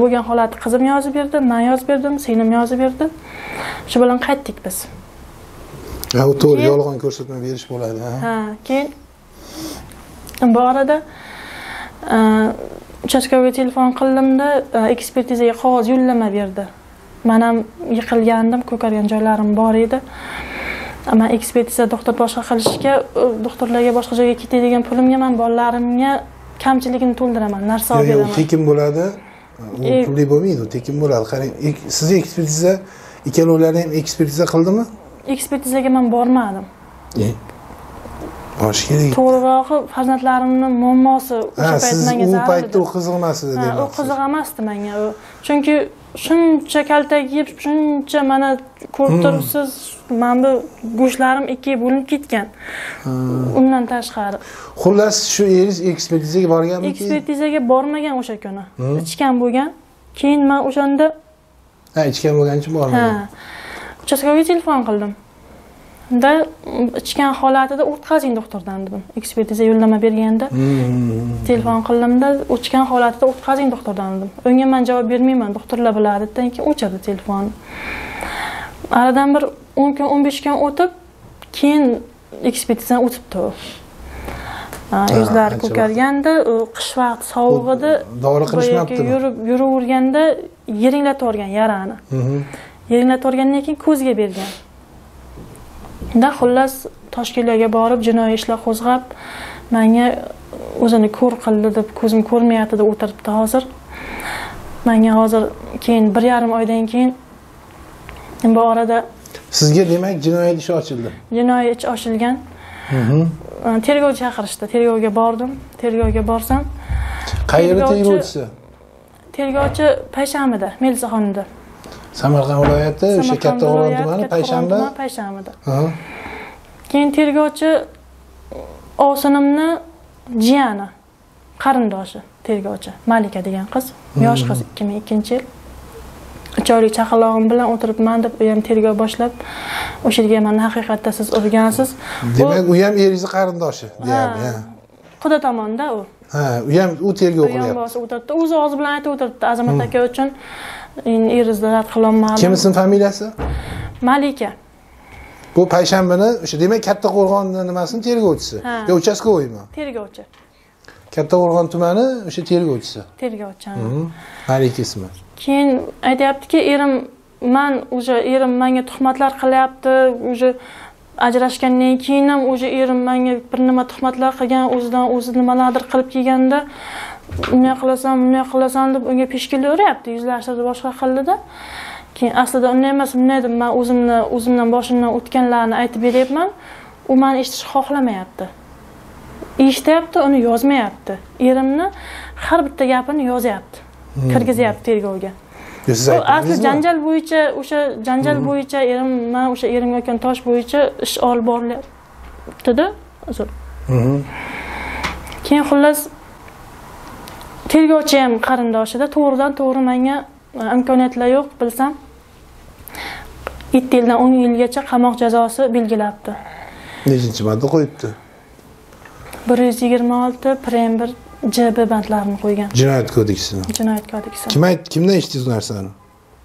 Bo'lgan holatni qizim yozib berdi, men yozib berdim, singlim yozib berdi. Shu bilan qaytdik biz. Ha, u to'g'ri yolg'on ko'rsatma berish bo'ladi, ha. Ha, keyin bu orada uchastkoga telefon qildimda, ekspertizaga qog'oz yo'llama berdi. Men ham yiqilgandim, ko'kargan joylarim bor edi. Men ekspertiza doktor boshqa qilishga, doktorlarga boshqa joyga ketadigan pulimga men bolalarimga kamchiligini to'ldiraman, narsa olib beraman. Yo'q, tekin bo'ladi. U pulli bo'lmaydi, tekin bo'ladi. Qarang, siz ekspertiza, ikkalovlari ham ekspertiza qildimi? Ekspertizaga men bormadim. Borish kerak. To'g'rirog'i farzandlarimni muammosi o'sha payt menga zarar. U paytda u qiziq emas edi demak. U qiziq emasdi menga u. Chunki shuncha kaltak yeb, shuncha mana ko'rib turibsiz, men bu go'shtlarim ikkiga bo'linib ketgan. Undan tashqari. Xullas, shu eringiz ekspertizaga borganmi? Ekspertizaga bormagan o'sha kuni. Ichgan bo'lgan. Keyin men o'shanda ichgan bo'lgan uchun bormagan. Ha. Uchastkoga telefon qildim. da ichgan holatida o'tkazing doktordan dedim. Ekspertiza yo'llanma berganda telefon qildimda ichgan holatida o'tkazing doktordan dedim. Unga men javob bermayman, doktorlar biladi. Keyin o'chirdi telefon. Aradan bir 10 kun, 15 kun o'tib, keyin ekspertizadan o'tibdi u. Yuzlari ko'karganda, qish vaqti sovuq edi. Dori qilishmabdimi? Yuraverganda yeringlatib olgan yarani. Yeringlatib olgandan keyin ko'zga bergan. Da xullas Toshkentga borib jinoiy ishlar qo'zg'ab, menga o'zini ko'r qildi deb ko'zim ko'rmayapti deb o'tiribdi hozir. Menga hozir keyin 1,5 oydan keyin bu orada sizga demak jinoyat ishi ochildi. Jinoiy ish ochilgan. Tergov chaqirishdi. Tergovga bordim. Tergovga borsam, qayerda tergovchisi? Tergovchi Payshamida, Melisaxonda. Samarqand viloyati, o'sha Kattaqo'rg'on tumani, Payshanba. Payshamida. Keyin tergovchi Ovsinimni jiyani, qarindoshi tergovchi, Malika degan qiz, yosh qiz, 2002-yil. 3 oylik chaqalog'im bilan o'tiribman deb, u ham tergov boshlab, o'sha yerga meni haqiqatda siz urgansiz. Demak, u ham eringiz qarindoshi, deyapti, ha. Xudo tomonda u. Ha, u ham tergov qilyapti. U ham o'tiribdi. O'zi og'iz bilan aytib o'tiribdi, Azamat aka uchun eringizni rad qilolmadim. Kimning familiyasi? Malika. Bu Payshanbani, o'sha demak Kattaqo'rg'onning nimasini tergovchisi yo uchastkovoymi? Tergovchi. Kattaqo'rg'on tumani o'sha tergovchisi. Tergovchi. Malika ismi. Keyin aytayaptiki, erim menga tuhmatlar qilyapti, ajrashgandan keyin ham erim menga bir nima tuhmatlar qilgan, o'zi nimalardir qilib kelganda, bunday qilasan deb unga peshkil o'rayapti, yuzlashtirdi, boshqa qildida. Keyin aslida unday emas, bunday deb men o'zimdan boshimdan o'tganlarni aytib beryapman. U meni eshitishni xohlamayapti. Eshityapti, uni yozmayapti. Erimni har bitta gapini yozyapti. Kirgizyapti tergovga. Asli janjal bo'yicha men o'sha erimga aytgan tosh bo'yicha ish olib borilyapti-da. Keyin xullas tergovchi ham qarindoshida to'g'ridan-to'g'ri menga imkoniyatlar yo'q, bilsam 7 yildan 10 yilgacha qamoq jazosi belgilabdi. Nechinchi modda qo'yibdi? 126 prim 1 JB bandlarini qo'ygan. Jinoyat kodeksini. Jinoyat kodeksini. Kimdan eshitdingiz bu narsani?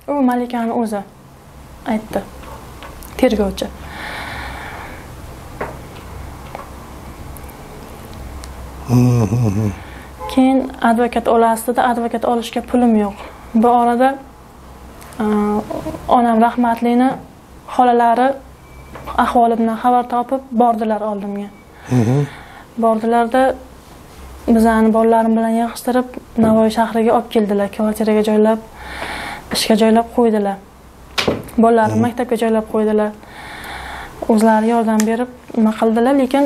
U Malikani o'zi aytdi. Tergovchi. Keyin advokat olasida, advokat olishga pulim yo'q. Bu orada onam rahmatlining xolalari ahvolimdan xabar topib bordilar oldimga. Bordilarda bizani bolalarim bilan yig'ishtirib Navoiy shahriga olib keldilar, kvartiraga joylab, ishga joylab qo'ydilar. Bolalarim maktabga joylab qo'ydilar. O'zlari yordam berib nima qildilar, lekin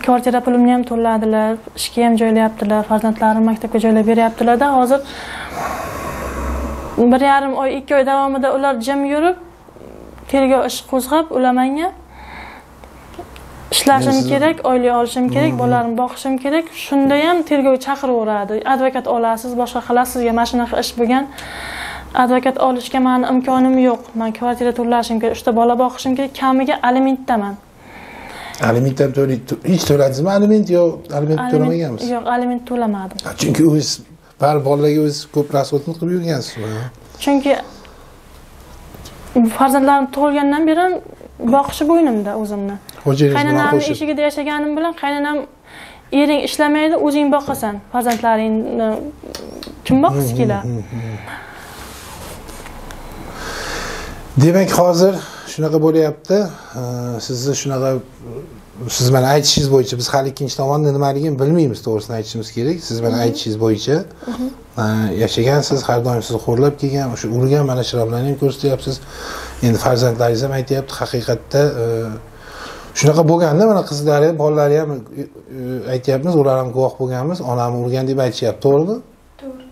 kvartira pulimni ham to'ladilar, ishga ham joylayaptilar, farzandlarim maktabga joylab beryaptilar-da. Hozir 1,5 oy, 2 oy davomida ular jim yurib, tergov ish qo'zg'ab, ular menga ishlashim kerak, oylik olishim kerak, bolalarimni boqishim kerak. Shunda ham tergov chaqiraveradi. Advokat olasiz, boshqa qilasiz, sizga mana shunaqa ish bo'lgan. Advokat olishga meni imkonim yo'q. Men kvartira to'lashim kerak, 3 ta bola boqishim kerak, kamiga alimentdaman. Alimentdan hech to'ladingizmi? Aliment yo aliment to'lamaganmisiz? Yo'q, aliment to'lamadim. Chunki o'z bolalarga o'z ko'p rasxodni qilib yurgansizmi? Chunki farzandlarim tug'ilgandan beri boqishi bo'ynimda o'zimni. Qaynonamning eshigida yashaganim bilan qaynonam ering ishlamaydi, o'zing boqasan, farzandlaringni kim boqsa kelar. Demak, hozir shunaqa bo'lyapti. Siz mana aytishingiz bo'yicha biz hali ikkinchi tomonni nimaligini bilmaymiz, to'g'risini aytishimiz kerak. Siz mana aytishingiz bo'yicha yashagansiz, har doim sizni xo'rlab kelgan, o'sha urgan, mana chiroqlarni ham ko'rsatyapsiz. Endi farzandlaringiz ham aytayapti, haqiqatda shunaqa bo'lganda, mana qizlari ham, bolalari ham aytayapmiz, ular ham guvoh bo'lganmiz, onamni urgan deb aytishyapti, to'g'rimi? To'g'ri.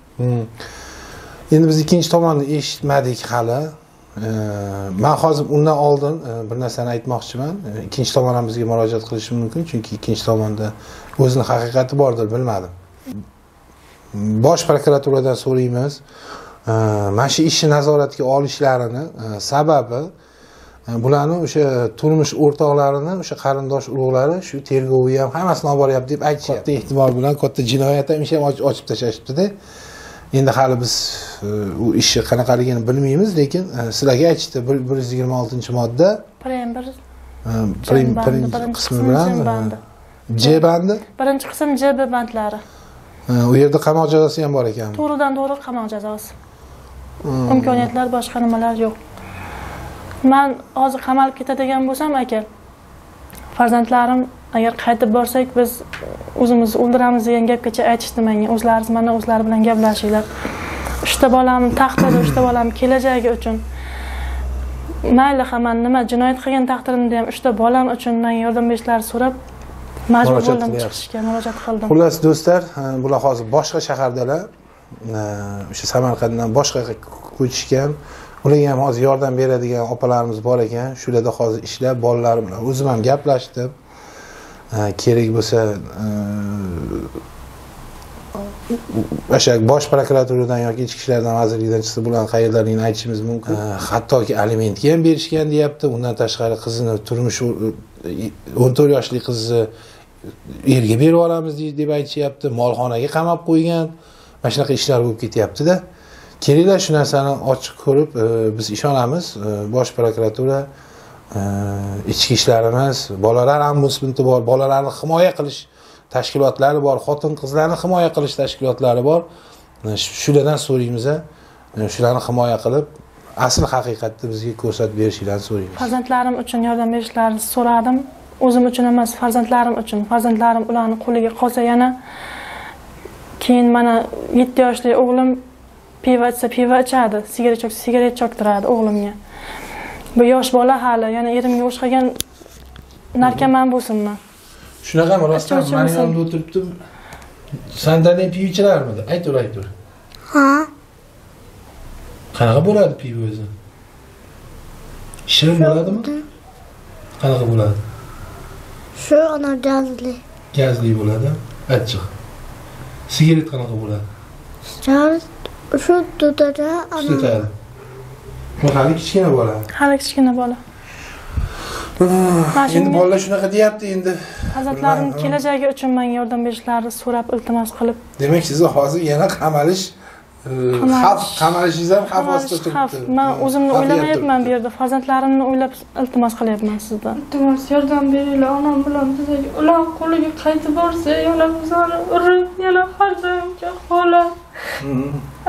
Endi biz ikkinchi tomonni eshitmadik hali. Men hozir undan oldin bir narsani aytmoqchiman. Ikkinchi tomon ham bizga murojaat qilishi mumkin, chunki ikkinchi tomonda o'zining haqiqati bordir, bilmadim. Bosh prokuraturadan so'raymiz. Mana shu ishni nazoratga olishlarini sababi bularni o'sha turmush o'rtoqlarini, o'sha qarindosh urug'lari shu tergovni ham hammasini olib boryapti deb aytishyapti. Ehtimol bilan katta jinoyat ham ish ham ochib tashlashibdi-da. Endi hali biz u ishni qanaqaligini bilmaymiz, lekin sizlarga aytishdi 126-modda prim qismi bilan J bandi. Birinchi qism JB bandlari. U yerda qamoq jazosi ham bor ekan. To'g'ridan-to'g'ri qamoq jazosi. Imkoniyatlar boshqa nimalar yo'q. Men hozir qamalib ketadigan bo'lsam, aka, farzandlarim agar qaytib borsak biz o'zimizni o'ldiramiz degan gapgacha aytishdi menga. O'zlari mana o'zlari bilan gaplashinglar. 3 ta bolamni taqdiri, 3 ta bolam kelajagi uchun. Mayli hamon nima jinoyat qilgan taqdirimda ham 3 ta bolam uchun men yordam berishlarini so'rab majbur bo'ldim chiqishga, murojaat qildim. Xullas do'stlar, bular hozir boshqa shahardalar. O'sha Samarqanddan boshqa ko'chishgan. Ularga ham hozir yordam beradigan opalarimiz bor ekan. Shularda hozir ishlab, bolalarim bilan o'zim ham gaplashdim. Kerak bo'lsa o'sha bosh prokuraturadan yoki ichki ishlardan vazirlikdan chiqsa bularni qayerlarligini aytishimiz mumkin. Hattoki alimentga ham berishgan deyapti. Undan tashqari qizini turmush 14 yoshli qizni erga berib olamiz deb aytishyapti. Molxonaga qamab qo'ygan. Mana shunaqa ishlar bo'lib ketyapti-da. Kelinglar shu narsani ochiq ko'rib, biz ishonamiz. Bosh prokuratura, ichki ishlarimiz, bolalar ombudsmani bor, bolalarni himoya qilish tashkilotlari bor, xotin-qizlarni himoya qilish tashkilotlari bor. Shulardan so'raymiz, shularni himoya qilib, asl haqiqatni bizga ko'rsatib berishlarini so'raymiz. Farzandlarim uchun yordam berishlarini so'radim. O'zim uchun emas, farzandlarim uchun. Farzandlarim ularni qo'liga qolsa yana keyin mana 7 yoshli o'g'lim pivo ichsa pivo ichadi, sigaret choktiradi o'g'limga. Bu yosh bola hali, yana erimga o'xshagan narkoman bo'lsinmi? Shunaqa rostdan meni yonimda o'tiribdi. Sandan ham pivo ichilarmidi? Aytur. Ha. Qanaqa bo'ladi pivo o'zi? Shirin bo'ladimi? Qanaqa bo'ladi? Shu ana gazli. Gazli bo'ladi, achchiq. Sigaret qanaqa bo'ladi? Sigaret shu tutadi, ana. Tutadi. Bu hali kichkina bola. Hali kichkina bola. Endi bolalar shunaqa deyapti endi. Farzandlarim kelajagi uchun menga yordam berishlarini so'rab iltimos qilib. Demak, siz hozir yana qamalishingiz ham xavf ostida turibdi. Men o'zimni o'ylamayapman bu yerda, farzandlarimni o'ylab iltimos qilyapman sizdan. Iltimos yordam beringlar, onam bilan bizga ular qo'liga qaytib borsa, yana bizlarni urib, yana har doimgi holat.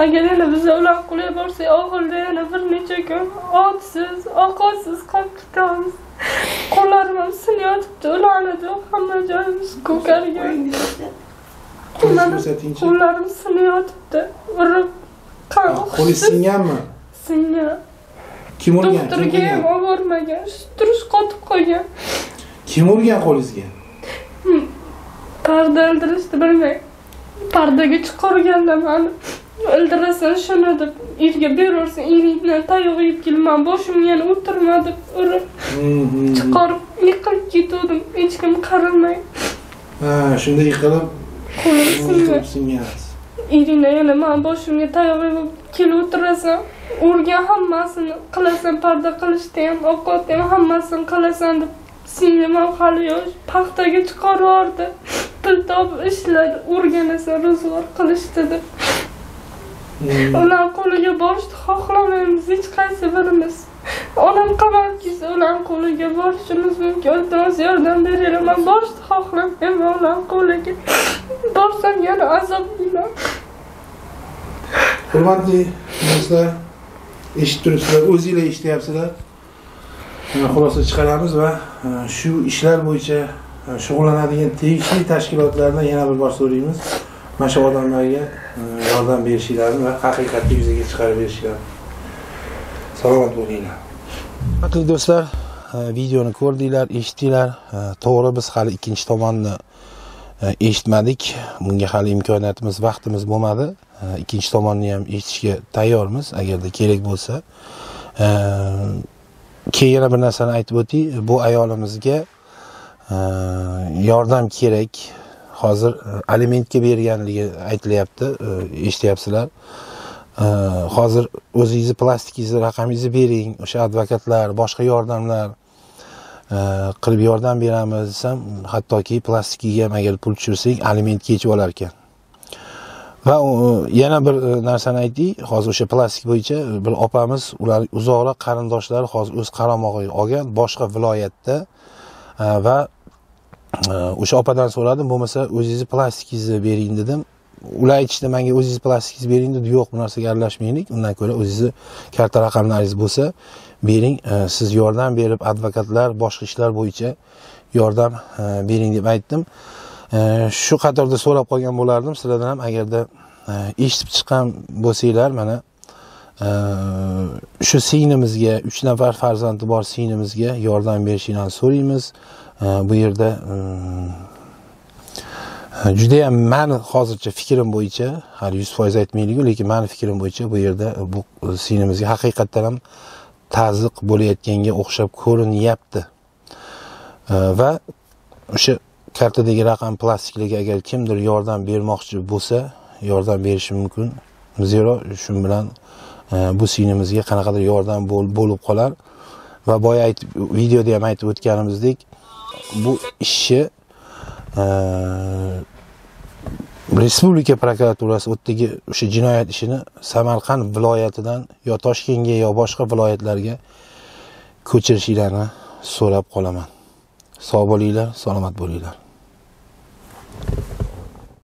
Agar yana biz ular qo'liga borsak, og'ilda yana bir necha kun otsiz, ovqatsiz qolib ketamiz. Qo'llarim ham sinyotibdi, ularni hamma joyimiz ko'kargan. Qo'llarim sinyotibdi, urib qo'lingiz singanmi? Singan. Kim urgan? Doktorga ham olib bormagan, turish qotib qolgan. Kim urgan qo'lingizga? Parda ildirishni bilmay. Pardaga chiqarganda meni o'ldirasan shuni deb erga beraversin, eringdan tayoq yeb kelman, boshimga yana o'tirma deb urib chiqarib yiqilib ketdim, hech kim qaramay. Shunda yiqilib qo'lim singan. Eringdan yana men boshimga tayoq yeb kelib o'tirasan, o'rgan hammasini qilasan, parda qilishda ham, ovqatda ham hammasini qilasan deb singlim ham hali yosh, paxtaga chiqarardi. Pul topib ishladi, o'rganasan, ro'zg'or qilishdi deb. Ular qo'liga borishni xohlamaymiz hech qaysi birimiz. Onam qamalib ketsa, ular qo'liga borishimiz mumkin. Iltimos yordam beringlar. Men borishni xohlamayman ular qo'liga. Borsam yana azoblayman. Hurmatli do'stlar, eshitib turibsizlar, o'zingizlar eshityapsizlar. Xulosa chiqaramiz va shu ishlar bo'yicha shug'ullanadigan tegishli tashkilotlardan yana bir bor so'raymiz. Mana shu odamlarga yordam berishlarini va haqiqatni yuzaga chiqarib berishlarini. Salomat bo'linglar. Hurmatli do'stlar, videoni ko'rdinglar, eshitdinglar. To'g'ri, biz hali ikkinchi tomonni eshitmadik. Bunga hali imkoniyatimiz, vaqtimiz bo'lmadi. Ikkinchi tomonni ham eshitishga tayyormiz agarda kerak bo'lsa. Keyin yana bir narsani aytib o'tay. Bu ayolimizga yordam kerak. Hozir alimentga berganligi aytilyapti, eshityapsizlar. hozir o'zingizni plastikingizni raqamingizni bering, o'sha advokatlar, boshqa yordamlar qilib yordam beramiz desam, hattoki plastikiga ham agar pul tushirsang, aliment kechib olar ekan. Va yana bir narsani aytdik, hozir o'sha plastik bo'yicha bir opamiz, ular uzoqroq qarindoshlar hozir o'z qaramog'iga olgan boshqa viloyatda va o'sha opadan so'radim, bo'lmasa o'zingizni plastikingizni bering dedim. Ular aytishdi, menga o'zingiz plastikingizni bering dedi. Yo'q, bu narsaga aralashmaylik. Undan ko'ra o'zingizni karta raqamlaringiz bo'lsa, bering, siz yordam berib, advokatlar, boshqa ishlar bo'yicha yordam bering deb aytdim. Shu qatorda so'rab qolgan bo'lardim sizlardan ham, agarda eshitib chiqqan bo'lsanglar, mana shu singlimizga, 3 nafar farzandi bor singlimizga yordam berishingizni so'raymiz. Bu yerda juda ham meni hozircha fikrim bo'yicha, hali 100% aytmaylik-ku, lekin meni fikrim bo'yicha bu yerda bu singlimizga haqiqatan ham ta'ziq bo'layotganga o'xshab ko'rinyapti. Va o'sha kartadagi raqam plastikliga agar kimdir yordam bermoqchi bo'lsa, yordam berishi mumkin. Zero shu bilan bu singlimizga qanaqadir yordam bo'lib qolar. Va boya videoda ham aytib o'tganimizdek, bu ishni Respublika prokuraturasi o'tdagi o'sha jinoyat ishini Samarqand viloyatidan yo Toshkentga yo boshqa viloyatlarga ko'chirishlarini so'rab qolaman. Sog' bo'linglar, salomat bo'linglar.